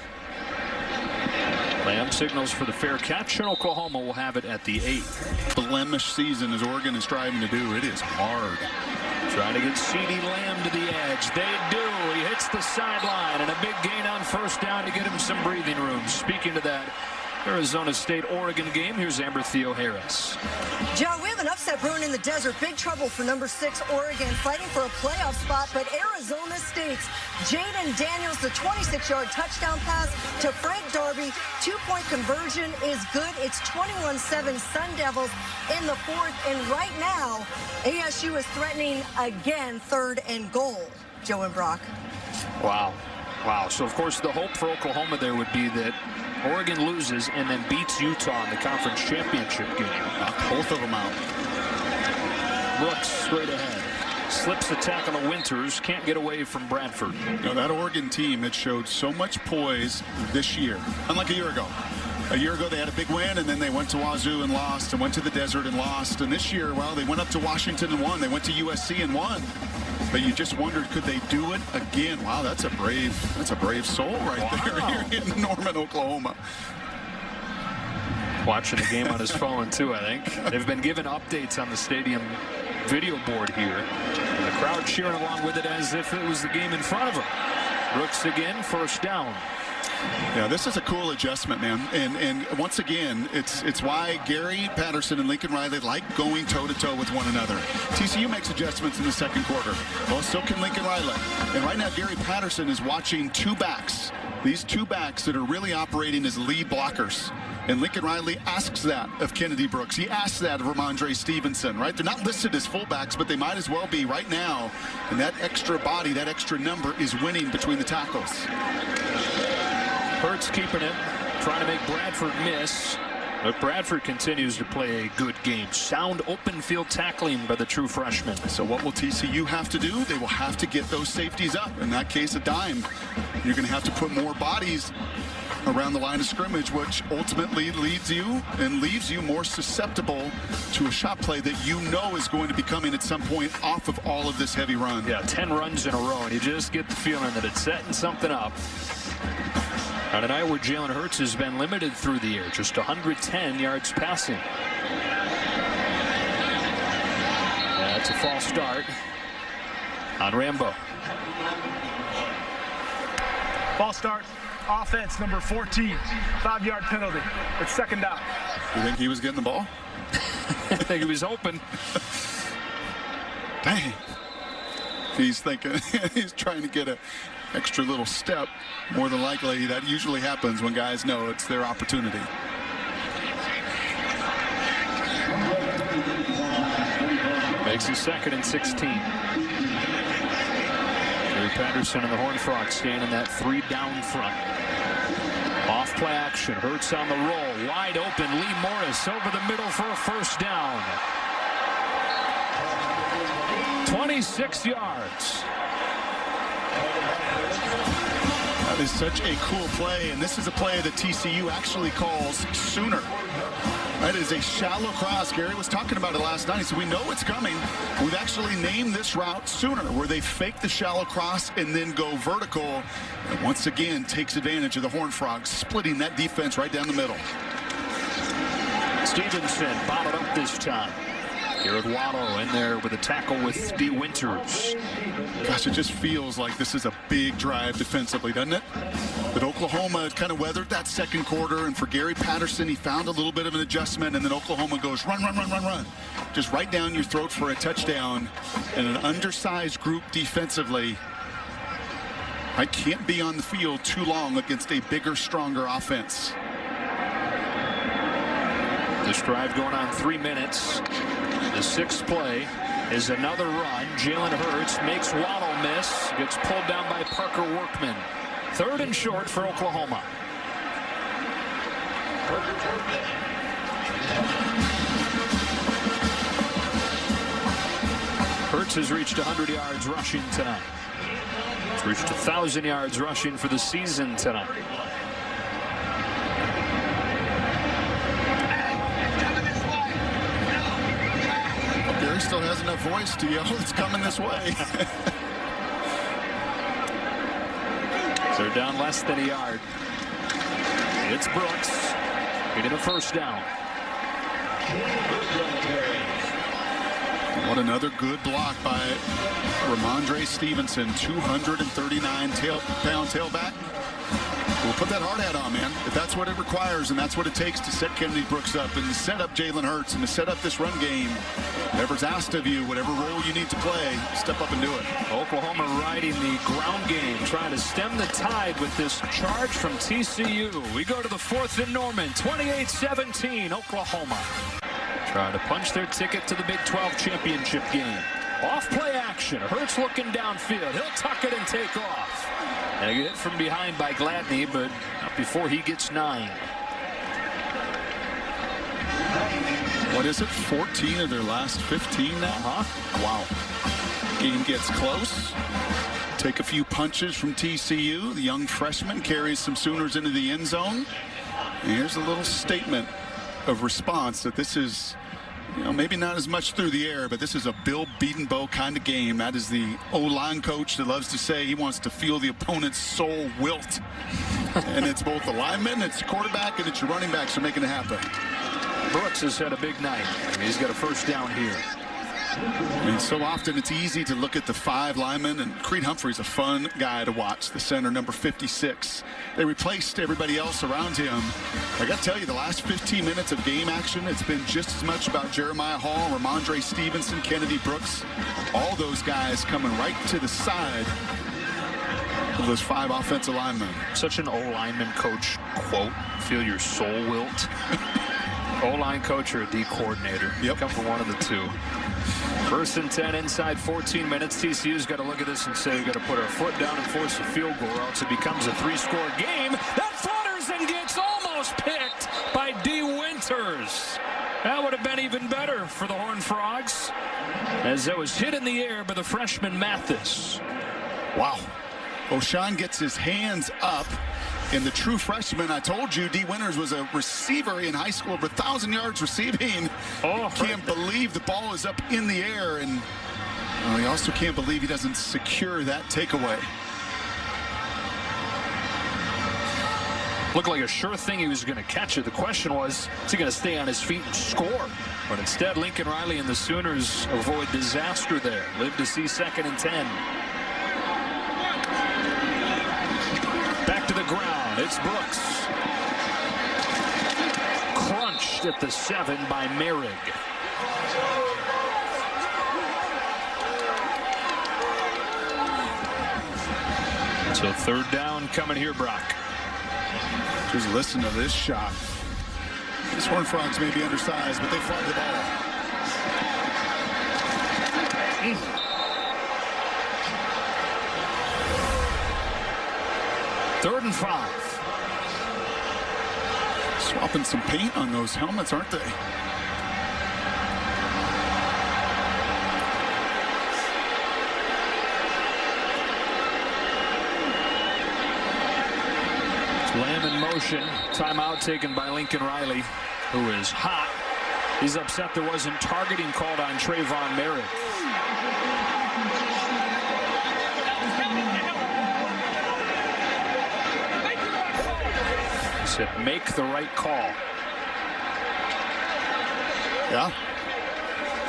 Lamb signals for the fair catch, and Oklahoma will have it at the 8. Blemish season as Oregon is striving to do. It is hard. Trying to get CeeDee Lamb to the edge. They do. He hits the sideline, and a big gain on first down to get him some breathing room. Speaking to that Arizona State-Oregon game, here's Amber Theo-Harris. Joe, we have an upset brewing in the desert. Big trouble for number 6 Oregon, fighting for a playoff spot, but Arizona State's Jaden Daniels, the 26-yard touchdown pass to Frank Darby. 2-point conversion is good. It's 21-7 Sun Devils in the 4th, and right now, ASU is threatening again 3rd and goal. Joe and Brock. Wow. So, of course, the hope for Oklahoma there would be that Oregon loses and then beats Utah in the conference championship game. Knocked both of them out. Brooks straight ahead. Slips the tackle to Winters. Can't get away from Bradford. You know, that Oregon team had showed so much poise this year, unlike a year ago. A year ago, they had a big win, and then they went to Wazoo and lost, and went to the desert and lost. And this year, well, they went up to Washington and won. They went to USC and won. But you just wondered, could they do it again? Wow, that's a brave soul right there here in Norman, Oklahoma. Watching the game on his phone, too, I think. They've been given updates on the stadium video board here. And the crowd cheering along with it as if it was the game in front of them. Brooks again, first down. Yeah, this is a cool adjustment, man. And once again, it's why Gary Patterson and Lincoln Riley like going toe-to-toe with one another. TCU makes adjustments in the second quarter. Well, so can Lincoln Riley. And right now, Gary Patterson is watching 2 backs. These 2 backs that are really operating as lead blockers. And Lincoln Riley asks that of Kennedy Brooks. He asks that of Ramondre Stevenson, right? They're not listed as fullbacks, but they might as well be right now. And that extra body, that extra number is winning between the tackles. Hurts keeping it, trying to make Bradford miss. But Bradford continues to play a good game. Sound open field tackling by the true freshman. So what will TCU have to do? They will have to get those safeties up. In that case, a dime. You're going to have to put more bodies around the line of scrimmage, which ultimately leads you and leaves you more susceptible to a shot play that you know is going to be coming at some point off of all of this heavy run. Yeah, 10 runs in a row, and you just get the feeling that it's setting something up. On a night where Jalen Hurts has been limited through the air, just 110 yards passing. That's a false start on Rambo. False start. Offense, number 14. 5-yard penalty. It's 2nd down. You think he was getting the ball? I think he was open. Dang. He's thinking, he's trying to get an extra little step. More than likely, that usually happens when guys know it's their opportunity. Makes it 2nd and 16. Gary Patterson and the Horned Frogs staying in that 3 down front. Off play action. Hurts on the roll. Wide open. Lee Morris over the middle for a first down. 26 yards. That is such a cool play, and this is a play that TCU actually calls sooner. That is a shallow cross. Gary was talking about it last night. He said, we know it's coming. We've actually named this route sooner, where they fake the shallow cross and then go vertical. And once again, takes advantage of the Horned Frogs, splitting that defense right down the middle. Stevenson bottled up this time. Garrett Wallow in there with a tackle with D. Winters. Gosh, it just feels like this is a big drive defensively, doesn't it? But Oklahoma kind of weathered that second quarter, and for Gary Patterson, he found a little bit of an adjustment, and then Oklahoma goes run, run, run, run, run. Just right down your throat for a touchdown, and an undersized group defensively. I can't be on the field too long against a bigger, stronger offense. This drive going on 3 minutes. The 6th play is another run. Jalen Hurts makes Waddle miss. Gets pulled down by Parker Workman. 3rd and short for Oklahoma. Hurts has reached 100 yards rushing tonight. He's reached 1,000 yards rushing for the season tonight. Gary still has enough voice to yell, it's coming this way. They're down less than a yard. It's Brooks getting a 1st down. What another good block by Ramondre Stevenson, 239-pound tailback. We'll put that hard hat on, man. If that's what it requires and that's what it takes to set Kennedy Brooks up and to set up Jalen Hurts and to set up this run game, whatever's asked of you, whatever role you need to play, step up and do it. Oklahoma riding the ground game, trying to stem the tide with this charge from TCU. We go to the 4th and Norman, 28-17, Oklahoma. Trying to punch their ticket to the Big 12 championship game. Off play action. Hurts looking downfield. He'll tuck it and take off. And get hit from behind by Gladney, but not before he gets 9. What is it? 14 of their last 15 now? Wow. Game gets close. Take a few punches from TCU. The young freshman carries some Sooners into the end zone. And here's a little statement of response that this is, you know, maybe not as much through the air, but this is a Bill Bedenbaugh kind of game. That is the O-line coach that loves to say he wants to feel the opponent's soul wilt. And it's both the lineman, it's the quarterback, and it's your running backs are making it happen. Brooks has had a big night. He's got a 1st down here. And so often it's easy to look at the 5 linemen, and Creed Humphrey's a fun guy to watch, the center, number 56. They replaced everybody else around him. I got to tell you, the last 15 minutes of game action, it's been just as much about Jeremiah Hall, Ramondre Stevenson, Kennedy Brooks, all those guys coming right to the side of those 5 offensive linemen. Such an O-lineman coach quote, feel your soul wilt. O-line coach or a D coordinator. Yep. Come for one of the two. 1st and 10 inside 14 minutes. TCU's got to look at this and say we've got to put our foot down and force a field goal, or else it becomes a 3-score game. That flutters and gets almost picked by D. Winters. That would have been even better for the Horned Frogs, as that was hit in the air by the freshman Mathis. Wow. O'Shawn gets his hands up. And the true freshman, I told you, D. Winters was a receiver in high school, over 1,000 yards receiving. Can't believe the ball is up in the air, and he also can't believe he doesn't secure that takeaway. Looked like a sure thing he was going to catch it. The question was, is he going to stay on his feet and score? But instead, Lincoln Riley and the Sooners avoid disaster there. Live to see 2nd and 10. Back to the ground. It's Brooks. Crunched at the 7 by Merrig. So 3rd down coming here, Brock. Just listen to this shot. These Horned Frogs may be undersized, but they fly the ball. 3rd and 5. Swapping some paint on those helmets, aren't they? Lamb in motion. Timeout taken by Lincoln Riley, who is hot. He's upset there wasn't targeting called on Trayvon Merritt. He said, make the right call. Yeah.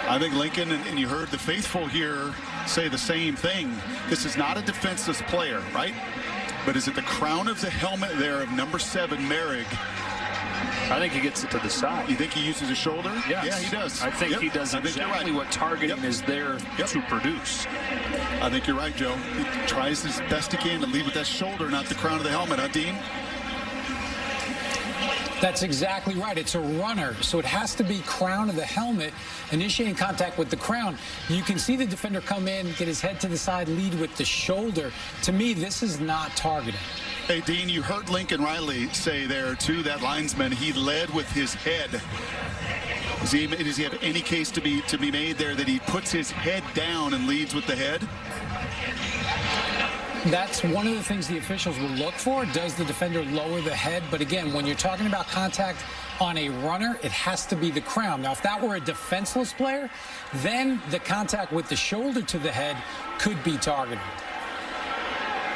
I think Lincoln, and you heard the faithful here say the same thing. This is not a defenseless player, right? But is it the crown of the helmet there of number 7, Merrig? I think he gets it to the side. You think he uses his shoulder? Yes. Yeah, he does. I think he does exactly what targeting is there to produce. I think you're right, Joe. He tries his best he can to lead with that shoulder, not the crown of the helmet, huh, Dean? That's exactly right. It's a runner, so it has to be crown of the helmet, initiating contact with the crown. You can see the defender come in, get his head to the side, lead with the shoulder. To me, this is not targeting. Hey, Dean, you heard Lincoln Riley say there to that linesman, he led with his head. Does he have any case to be made there that he puts his head down and leads with the head? That's one of the things the officials will look for. Does the defender lower the head? But again, when you're talking about contact on a runner, it has to be the crown. Now, if that were a defenseless player, then the contact with the shoulder to the head could be targeted.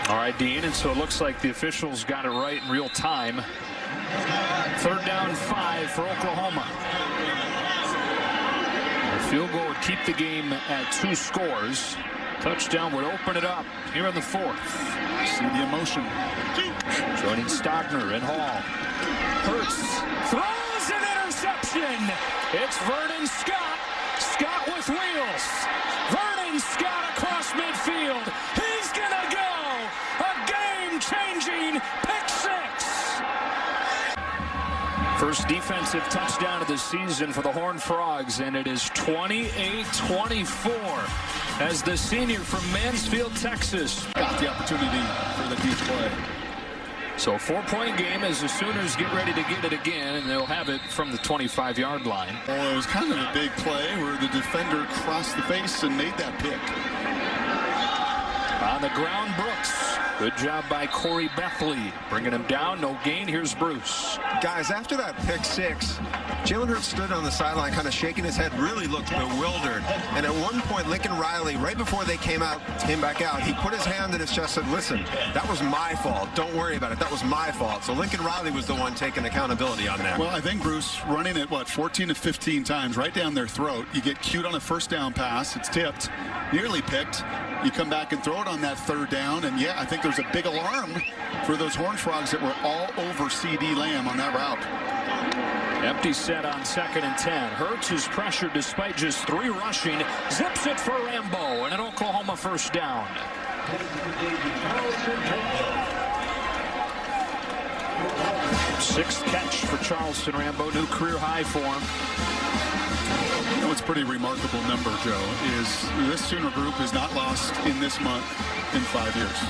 All right, Dean, and so it looks like the officials got it right in real time. 3rd down 5 for Oklahoma. The field goal would keep the game at 2 scores. Touchdown would open it up here in the 4th. See the emotion. Joining Stogner and Hall. Hurts throws an interception. It's Vernon Scott. Scott with wheels. Vernon Scott across midfield. He's gonna go. A game-changing pick 6. First defensive touchdown of the season for the Horned Frogs, and it is 28-24 as the senior from Mansfield, Texas, got the opportunity for the huge play. So a 4-point game as the Sooners get ready to get it again, and they'll have it from the 25-yard line. Well, it was kind of a big play where the defender crossed the face and made that pick. On the ground, Brooks. Good job by Corey Bethley. Bringing him down. No gain. Here's Bruce. Guys, after that pick 6, Jalen Hurts stood on the sideline kind of shaking his head, really looked bewildered. And at one point, Lincoln Riley, right before they came back out, he put his hand in his chest and said, listen, that was my fault. Don't worry about it. That was my fault. So Lincoln Riley was the one taking accountability on that. Well, I think, Bruce, running it, 14 to 15 times right down their throat. You get cued on a 1st down pass. It's tipped, nearly picked. You come back and throw it on that 3rd down. And, yeah, I think there's a big alarm for those Horned Frogs that were all over C.D. Lamb on that route. Empty set on 2nd and 10. Hurts is pressured despite just 3 rushing. Zips it for Rambo and an Oklahoma 1st down. Sixth catch for Charleston Rambo. New career high for him. You know what's a pretty remarkable number, Joe, is this Sooner group is not lost in this month in 5 years.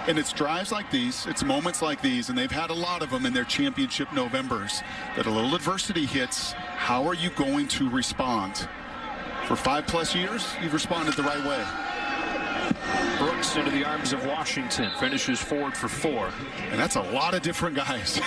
And it's drives like these, it's moments like these, and they've had a lot of them in their championship Novembers, that a little adversity hits. How are you going to respond? For 5+ years, you've responded the right way. Brooks into the arms of Washington, finishes forward for 4. And that's a lot of different guys,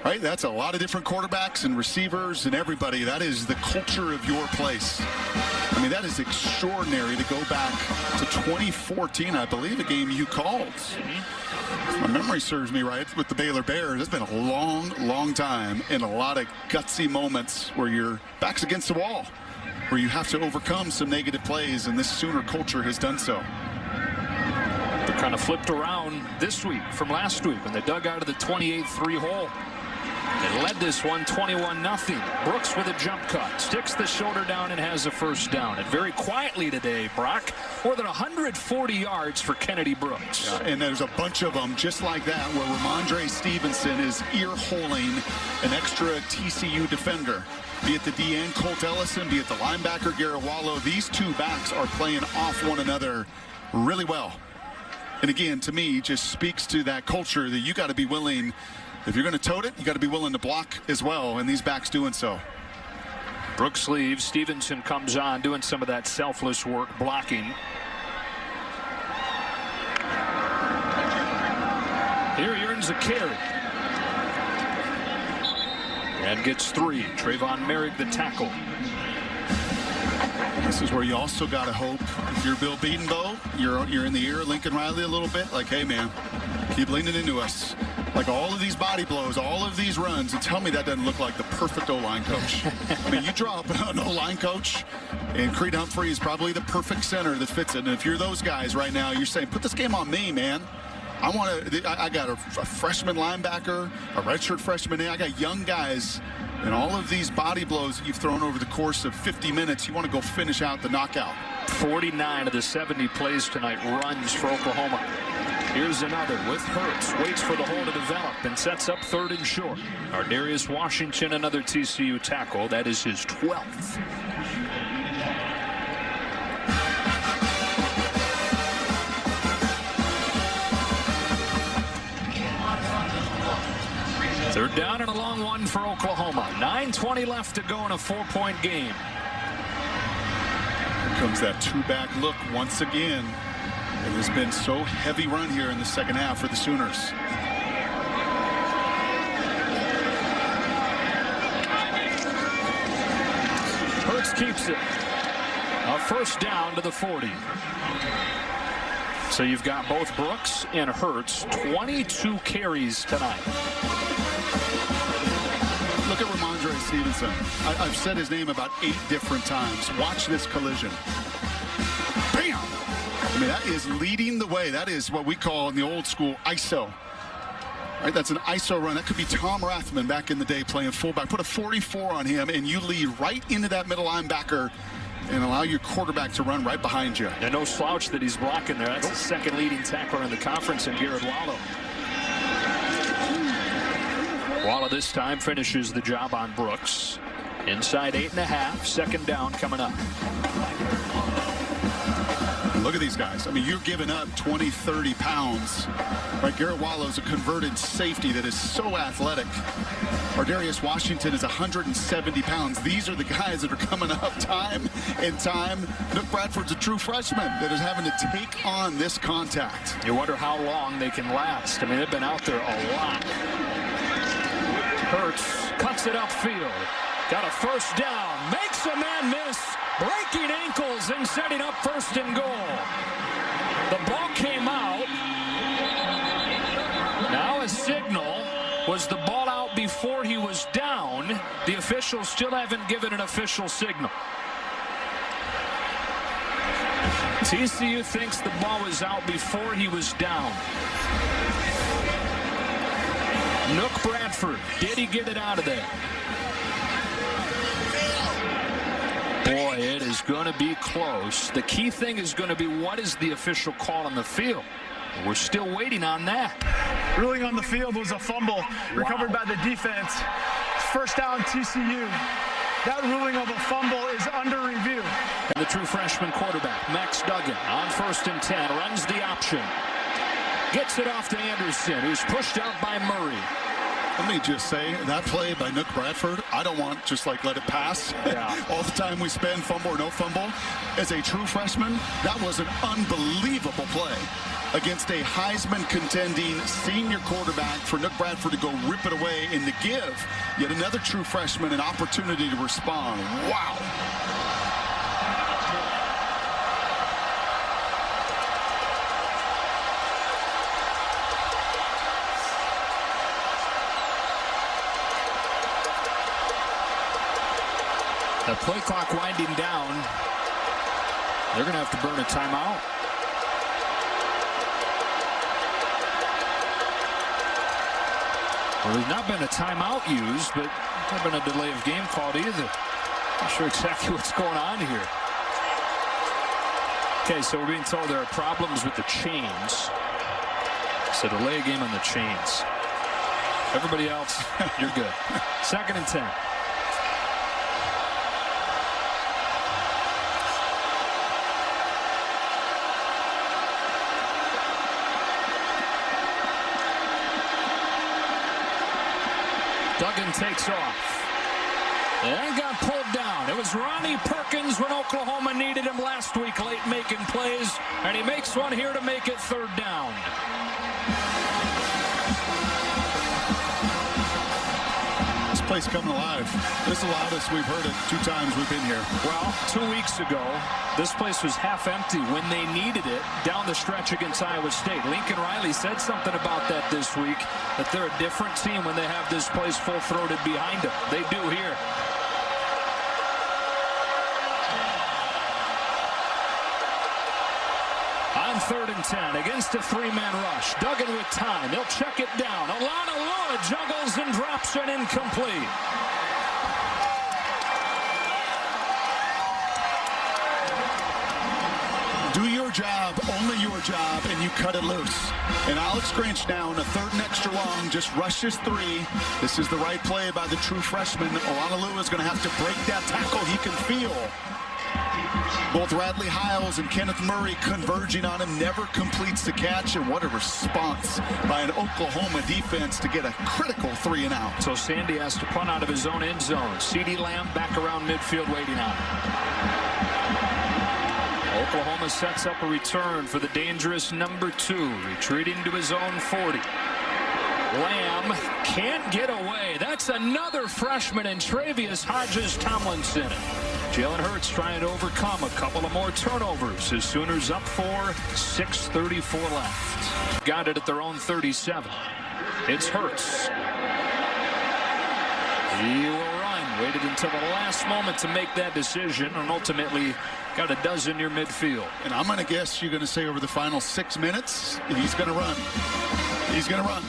right? That's a lot of different quarterbacks and receivers and everybody. That is the culture of your place. I mean, that is extraordinary to go back to 2014, I believe, a game you called. If my memory serves me right, with the Baylor Bears. It's been a long, long time, and a lot of gutsy moments where your back's against the wall, where you have to overcome some negative plays, and this Sooner culture has done so. They're kind of flipped around this week from last week when they dug out of the 28-3 hole. They led this one 21-0. Brooks with a jump cut, sticks the shoulder down and has a 1st down. And very quietly today, Brock, more than 140 yards for Kennedy Brooks. And there's a bunch of them just like that where Ramondre Stevenson is ear-holing an extra TCU defender. Be it the DN Colt Ellison, be it the linebacker Garrett Wallow. These 2 backs are playing off one another really well. And again, to me, just speaks to that culture that you got to be willing. If you're going to tote it, you got to be willing to block as well, and these backs doing so. Brooks leaves. Stevenson comes on, doing some of that selfless work, blocking. Here he earns a carry. And gets 3. Trayvon Merrick, the tackle. This is where you also got to hope, if you're Bill Bedenbaugh, you're in the ear of Lincoln Riley a little bit, like, hey, man, keep leaning into us. Like all of these body blows, all of these runs, and tell me that doesn't look like the perfect O-line coach. I mean, you drop an O-line coach, and Creed Humphrey is probably the perfect center that fits it. And if you're those guys right now, you're saying, put this game on me, man. I got a freshman linebacker, a redshirt freshman. I got young guys, and all of these body blows that you've thrown over the course of 50 minutes, you want to go finish out the knockout. 49 of the 70 plays tonight runs for Oklahoma. Here's another with Hurts. Waits for the hole to develop and sets up 3rd and short. Ardarius Washington, another TCU tackle. That is his 12th. Third down and a long one for Oklahoma. 9:20 left to go in a 4-point game. Here comes that 2-back look once again. It has been so heavy run here in the second half for the Sooners. Hurts keeps it. A 1st down to the 40. So you've got both Brooks and Hurts, 22 carries tonight. Look at Ramondre Stevenson. I've said his name about 8 different times. Watch this collision. Bam! I mean, that is leading the way. That is what we call in the old school ISO. Right, that's an ISO run. That could be Tom Rathman back in the day playing fullback. Put a 44 on him, and you lead right into that middle linebacker and allow your quarterback to run right behind you. And no slouch that he's blocking there. That's the 2nd leading tackler in the conference in Garrett Wallow. Wallow this time finishes the job on Brooks. Inside 8.5, 2nd down coming up. Look at these guys. I mean, you're giving up 20, 30 pounds. Right, Garrett Wallow's a converted safety that is so athletic. Ardarius Washington is 170 pounds. These are the guys that are coming up time and time. Nook Bradford's a true freshman that is having to take on this contact. You wonder how long they can last. I mean, they've been out there a lot. Hurts cuts it upfield. Got a 1st down. Makes a man miss. Breaking ankles and setting up 1st and goal. The ball came out. Now a signal. Was the ball out before he was down? The officials still haven't given an official signal. TCU thinks the ball was out before he was down. Nook Bradford, did he get it out of there? Boy, it is going to be close. The key thing is going to be, what is the official call on the field? We're still waiting on that. Ruling on the field was a fumble recovered by the defense. 1st down TCU. That ruling of a fumble is under review. And the true freshman quarterback, Max Duggan, on 1st and 10, runs the option. Gets it off to Anderson, who's pushed out by Murray. Let me just say, that play by Nook Bradford, I don't want just like let it pass. Yeah. All the time we spend, fumble or no fumble. As a true freshman, that was an unbelievable play against a Heisman contending senior quarterback for Nook Bradford to go rip it away and to give yet another true freshman an opportunity to respond. Wow. The play clock winding down. They're going to have to burn a timeout. Well, there's not been a timeout used, but not been a delay of game called either. Not sure exactly what's going on here. Okay, so we're being told there are problems with the chains. So delay a game on the chains. Everybody else, you're good. 2nd and 10. Duggan takes off and got pulled down. It was Ronnie Perkins when Oklahoma needed him last week, late making plays, and he makes one here to make it 3rd down. This place coming alive. This is the loudest we've heard it 2 times we've been here. Well, 2 weeks ago, this place was half empty when they needed it down the stretch against Iowa State. Lincoln Riley said something about that this week, that they're a different team when they have this place full-throated behind them. They do here. On 3rd and 10 against a 3-man rush. Duggan with time. He'll check it down. Alana Lua juggles and drops it incomplete. Do your job, only your job, and you cut it loose. And Alex Grinch now in a 3rd and extra long just rushes 3. This is the right play by the true freshman. Olanolu is going to have to break that tackle. He can feel both Radley Hiles and Kenneth Murray converging on him. Never completes the catch, and what a response by an Oklahoma defense to get a critical 3 and out. So Sandy has to punt out of his own end zone. CeeDee Lamb back around midfield waiting on him. Oklahoma sets up a return for the dangerous number 2, retreating to his own 40. Lamb can't get away. That's another freshman in Travius Hodges-Tomlinson. Jalen Hurts trying to overcome a couple of more turnovers. His Sooners up 4, 6:34 left. Got it at their own 37. It's Hurts. He will run. Waited until the last moment to make that decision, and ultimately got a dozen near midfield. And I'm going to guess you're going to say over the final 6 minutes, he's going to run. He's going to run.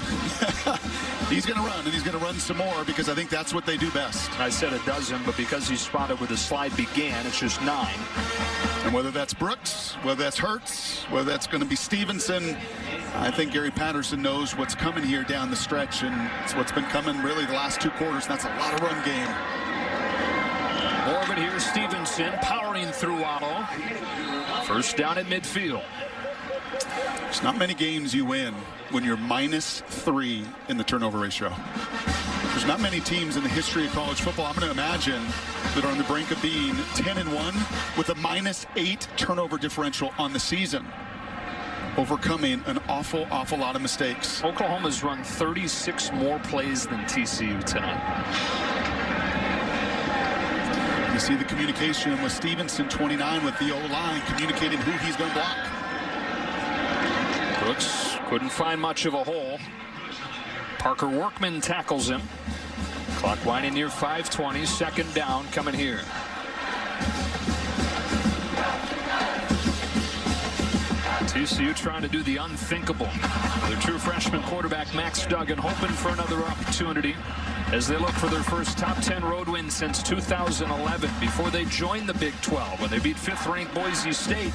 He's going to run, and he's going to run some more because I think that's what they do best. I said a dozen, but because he spotted where the slide began, it's just 9. And whether that's Brooks, whether that's Hurts, whether that's going to be Stevenson, I think Gary Patterson knows what's coming here down the stretch, and it's what's been coming really the last 2 quarters. That's a lot of run game. More of it here. Stevenson powering through Otto. First down at midfield. There's not many games you win when you're -3 in the turnover ratio. There's not many teams in the history of college football, I'm going to imagine, that are on the brink of being 10-1 with a -8 turnover differential on the season, overcoming an awful lot of mistakes. Oklahoma's run 36 more plays than TCU tonight. You see the communication with Stevenson, 29, with the O-line, communicating who he's going to block. Brooks couldn't find much of a hole. Parker Workman tackles him. Clock winding near 5:20. 2nd down coming here. TCU trying to do the unthinkable. Their true freshman quarterback Max Duggan hoping for another opportunity as they look for their first top 10 road win since 2011 before they joined the Big 12 when they beat 5th-ranked Boise State.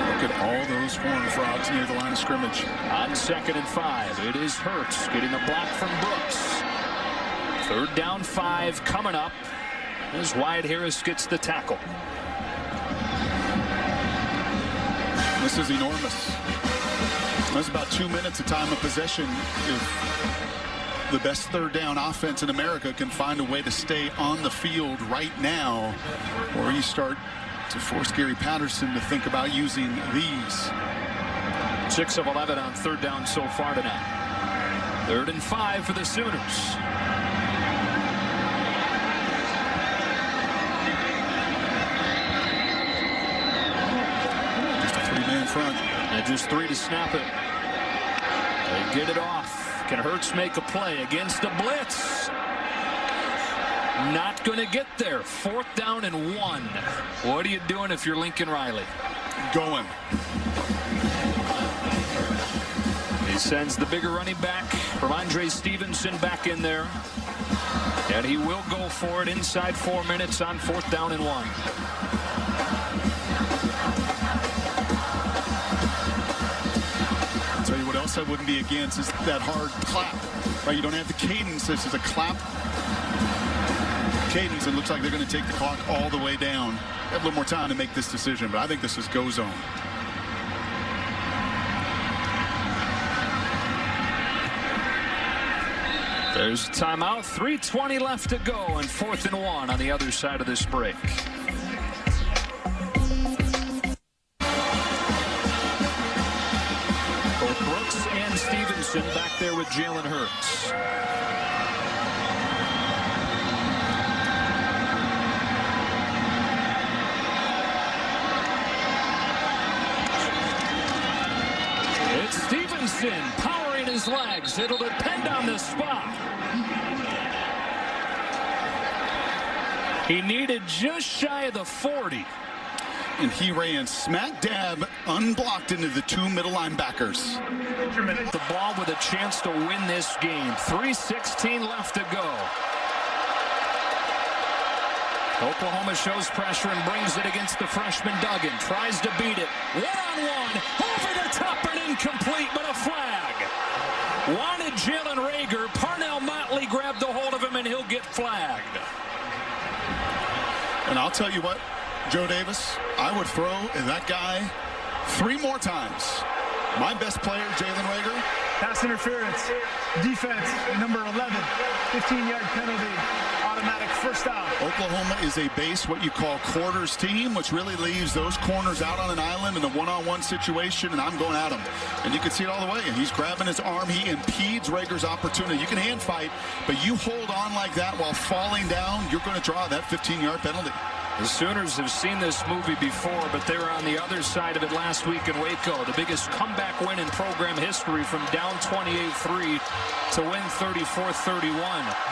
Look at all those horned frogs near the line of scrimmage. On 2nd and 5, it is Hurts getting a block from Brooks. 3rd down 5 coming up as Wyatt Harris gets the tackle. This is enormous. That's about 2 minutes of time of possession. If the best 3rd down offense in America can find a way to stay on the field right now, or you start to force Gary Patterson to think about using these. 6 of 11 on 3rd down so far tonight. 3rd and 5 for the Sooners. Just a 3-man front. And just 3 to snap it. They get it off. Can Hurts make a play against a blitz? Not going to get there. 4th down and 1. What are you doing if you're Lincoln Riley? Going. He sends the bigger running back, Ramondre Stevenson, back in there. And he will go for it inside 4 minutes on 4th down and 1. I'll tell you what else I wouldn't be against is that hard clap. Right? You don't have the cadence. This is a clap. Cadence, it looks like they're going to take the clock all the way down. Have a little more time to make this decision, but I think this is go zone. There's a timeout. 3:20 left to go, and 4th and 1 on the other side of this break. Both Brooks and Stevenson back there with Jalen Hurts. It's Stevenson powering his legs. It'll depend on the spot. He needed just shy of the 40. And he ran smack dab unblocked into the 2 middle linebackers. The ball with a chance to win this game. 3:16 left to go. Oklahoma shows pressure and brings it against the freshman Duggan. Tries to beat it. One-on-one. Over the top and incomplete, but a flag. Wanted Jalen Rager. Parnell Motley grabbed a hold of him, and he'll get flagged. And I'll tell you what, Joe Davis, I would throw that guy 3 more times. My best player, Jalen Rager. Pass interference, defense, number 11, 15-yard penalty, automatic first down. Oklahoma is a base, what you call quarters team, which really leaves those corners out on an island in a one-on-one situation, and I'm going at him. And you can see it all the way. And he's grabbing his arm. He impedes Rager's opportunity. You can hand fight, but you hold on like that while falling down, you're going to draw that 15-yard penalty. The Sooners have seen this movie before, but they were on the other side of it last week in Waco. The biggest comeback win in program history from down 28-3 to win 34-31.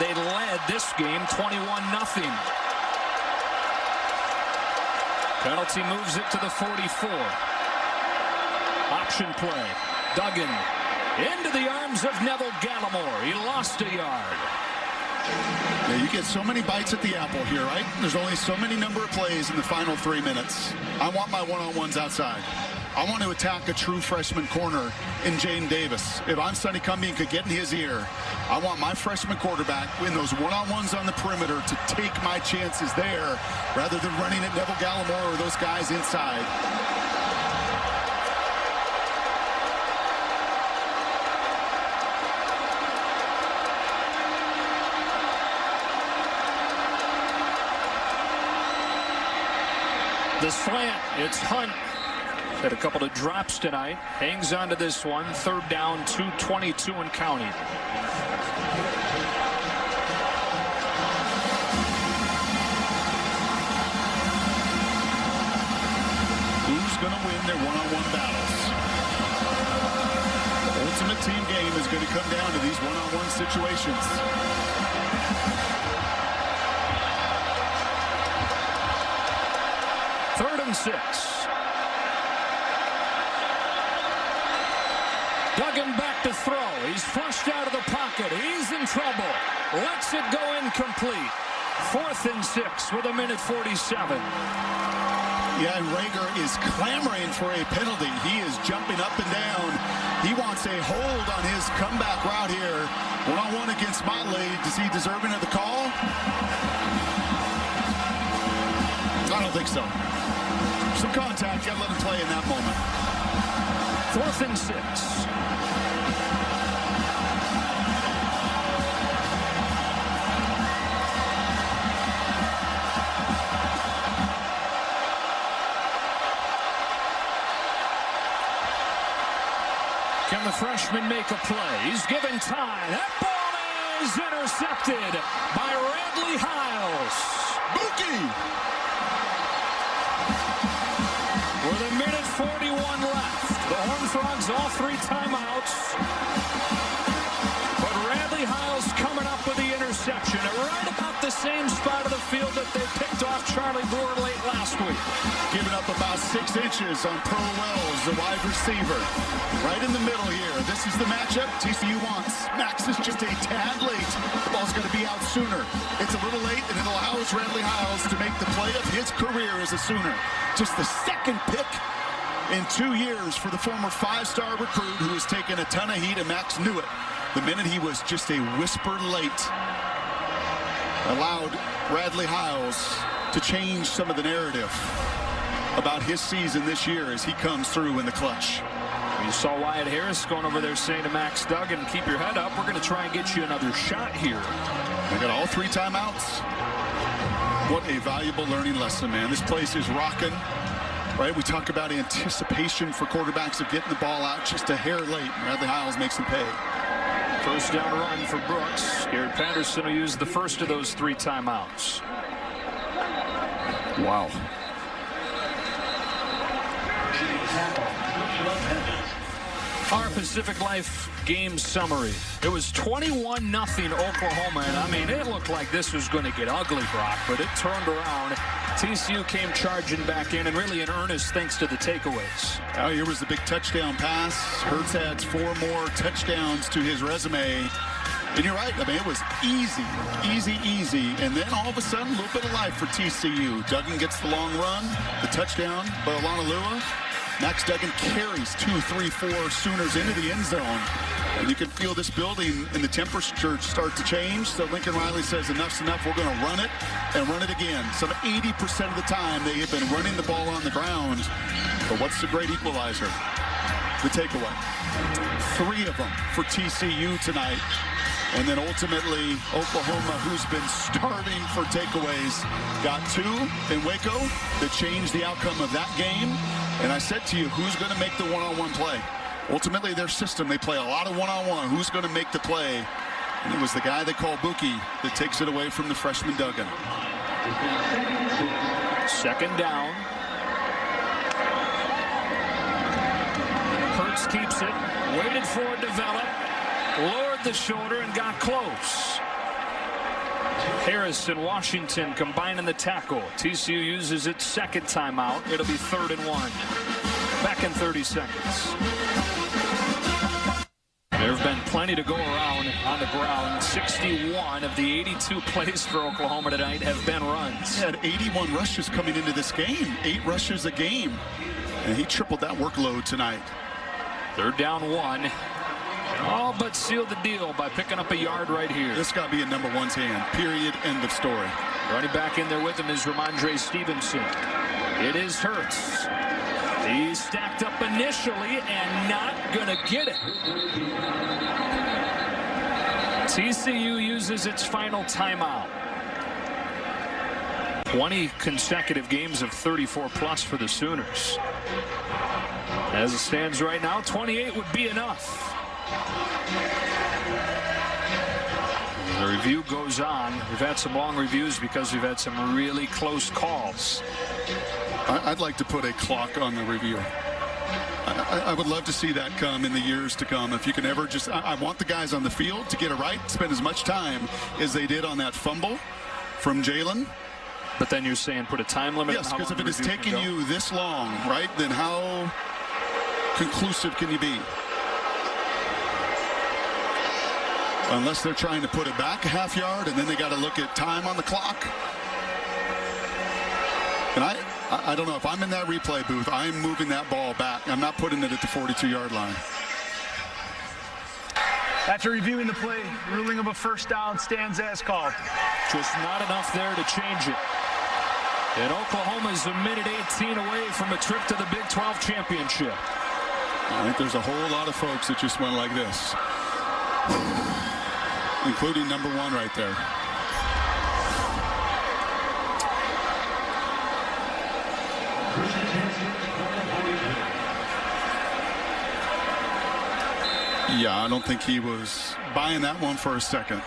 They led this game 21-0. Penalty moves it to the 44. Option play. Duggan into the arms of Neville Gallimore. He lost a yard. Yeah, you get so many bites at the apple here, right? There's only so many number of plays in the final 3 minutes. I want my one-on-ones outside. I want to attack a true freshman corner in Jaden Davis. If I'm Sonny Cumbie and could get in his ear, I want my freshman quarterback in those one-on-ones on the perimeter to take my chances there rather than running at Neville Gallimore or those guys inside. The slant, it's Hunt. Had a couple of drops tonight. Hangs on to this one. 3rd down, 2:22 and counting. Who's going to win their one-on-one battles? The ultimate team game is going to come down to these one-on-one situations. Third and 6. Duggan back to throw. He's flushed out of the pocket. He's in trouble. Lets it go incomplete. 4th and 6 with 1:47. Yeah, and Rager is clamoring for a penalty. He is jumping up and down. He wants a hold on his comeback route here. One-on-one against Motley. Is he deserving of the call? I don't think so. Some contact, gotta let him play in that moment. 4th and 6. Can the freshman make a play? He's given time. That ball is intercepted by Radley Hiles. Bookie! With 1:41 left. The Horned Frogs all 3 timeouts. But Radley Hiles coming up with the interception at right about the same spot of the field that they picked off Charlie Brewer late last week. Giving up about 6 inches on Pearl Wells, the wide receiver. Right in the middle here. This is the matchup TCU wants. Max is just a tad late. The ball's going to be out sooner. It's a little late, and it allows Radley Hiles to make the play of his career as a Sooner. Just the 2nd pick in 2 years for the former 5-star recruit who has taken a ton of heat, and Max knew it. The minute he was just a whisper late, allowed Radley Hiles to change some of the narrative about his season this year as he comes through in the clutch. You saw Wyatt Harris going over there saying to Max Duggan, keep your head up. We're going to try and get you another shot here. They got all 3 timeouts. What a valuable learning lesson, man. This place is rocking, right? We talk about anticipation for quarterbacks of getting the ball out just a hair late. Radley Hiles makes them pay. First down run for Brooks. Garrett Patterson will use the first of those 3 timeouts. Wow. Our Pacific Life game summary. It was 21-0 Oklahoma, and I mean, it looked like this was going to get ugly, Brock, but it turned around. TCU came charging back in, and really in earnest thanks to the takeaways. Oh, here was the big touchdown pass. Hurts adds 4 more touchdowns to his resume. And you're right. I mean, it was easy, easy, easy. And then all of a sudden, a little bit of life for TCU. Duggan gets the long run, the touchdown by Olanolua. Max Duggan carries 2, 3, 4 Sooners into the end zone. And you can feel this building and the temperature start to change. So Lincoln Riley says, enough's enough. We're going to run it and run it again. So 80% of the time, they have been running the ball on the ground. But what's the great equalizer? The takeaway. 3 of them for TCU tonight. And then ultimately, Oklahoma, who's been starving for takeaways, got 2 in Waco that changed the outcome of that game. And I said to you, who's going to make the one-on-one play? Ultimately, their system, they play a lot of one-on-one. Who's going to make the play? And it was the guy they call Buki that takes it away from the freshman Duggan. 2nd down. Hurts keeps it. Waited for it to develop. Lowered the shoulder and got close. Harris and Washington combining the tackle. TCU uses its 2nd timeout. It'll be 3rd and 1. Back in 30 seconds. There have been plenty to go around on the ground. 61 of the 82 plays for Oklahoma tonight have been runs. He had 81 rushes coming into this game. 8 rushes a game. And he tripled that workload tonight. 3rd down 1. All but sealed the deal by picking up a yard right here. This got to be in number 1's hand. Period. End of story. Running back in there with him is Ramondre Stevenson. It is Hurts. He's stacked up initially and not going to get it. TCU uses its final timeout. 20 consecutive games of 34+ for the Sooners. As it stands right now, 28 would be enough. The review goes on. We've had some long reviews because we've had some really close calls. I'd like to put a clock on the review. I would love to see that come in the years to come. If you can ever just, I want the guys on the field to get it right, spend as much time as they did on that fumble from Jalen. But then you're saying put a time limit? Yes, because if it is taking you this long, right, then how conclusive can you be? Unless they're trying to put it back a half yard, and then they got to look at time on the clock. And I don't know, if I'm in that replay booth, I'm moving that ball back. I'm not putting it at the 42-yard line. After reviewing the play, ruling of a 1st down stands as called. Just not enough there to change it. And Oklahoma's a minute 18 away from a trip to the Big 12 championship. I think there's a whole lot of folks that just went like this, including number 1 right there. Yeah, I don't think he was buying that one for a second.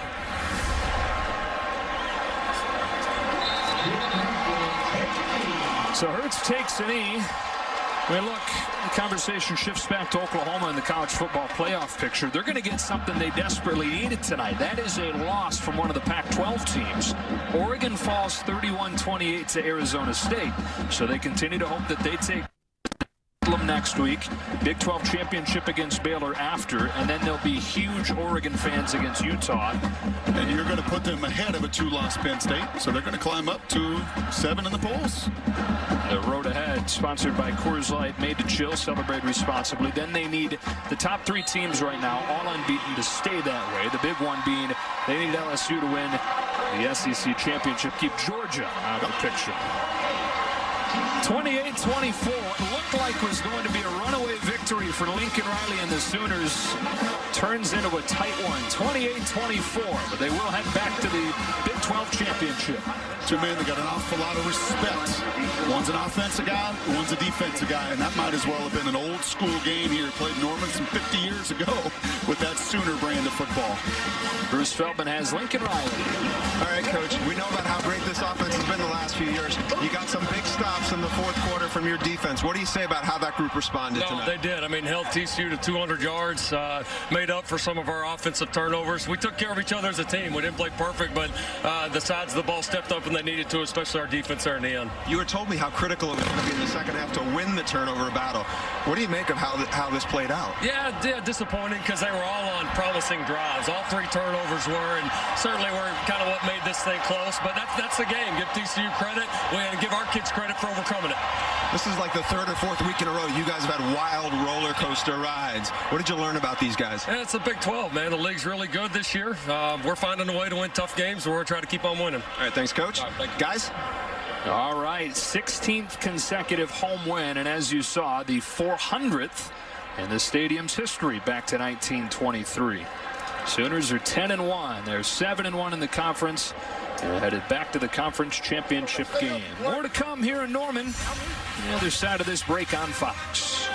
So Hurts takes a knee. I mean, look, the conversation shifts back to Oklahoma in the college football playoff picture. They're going to get something they desperately needed tonight. That is a loss from one of the Pac-12 teams. Oregon falls 31-28 to Arizona State. So they continue to hope that they take them next week. Big 12 championship against Baylor after, and then there'll be huge Oregon fans against Utah. And you're going to put them ahead of a 2-loss Penn State, so they're going to climb up to 7 in the polls. The road ahead, sponsored by Coors Light, made to chill, celebrate responsibly. Then they need the top 3 teams right now, all unbeaten, to stay that way. The big one being they need LSU to win the SEC championship, keep Georgia out of the picture. 28-24, it looked like was going to be a runaway victory for Lincoln Riley and the Sooners. Turns into a tight one, 28-24, but they will head back to the Big 12 championship. 2 men that got an awful lot of respect. One's an offensive guy, one's a defensive guy, and that might as well have been an old school game here. Played Norman some 50 years ago with that Sooner brand of football. Bruce Feldman has Lincoln Riley. All right, Coach, we know about how great this offense has been the last few years. You got some big stops in the fourth quarter from your defense. What do you say about how that group responded tonight? They did. I mean, held TCU to 200 yards, made up for some of our offensive turnovers. We took care of each other as a team. We didn't play perfect, but the sides of the ball stepped up when they needed to, especially our defense there in the end. You were told me how critical it was going to be in the second half to win the turnover battle. What do you make of how this played out? Yeah, disappointing because they were all on promising drives. All 3 turnovers were, and certainly were kind of what made this thing close. But that's the game. Give TCU credit. We got to give our kids credit for overcoming it. This is like the 3rd or 4th week in a row. You guys have had wild roller coaster rides. What did you learn about these guys? Yeah, it's a Big 12, man. The league's really good this year. We're finding a way to win tough games, and we're trying to keep on winning. All right, thanks, Coach. All right, thank you. Guys? All right, 16th consecutive home win, and as you saw, the 400th in the stadium's history back to 1923. Sooners are 10-1. They're 7-1 in the conference. They're headed back to the conference championship game. More to come here in Norman. The other side of this break on Fox.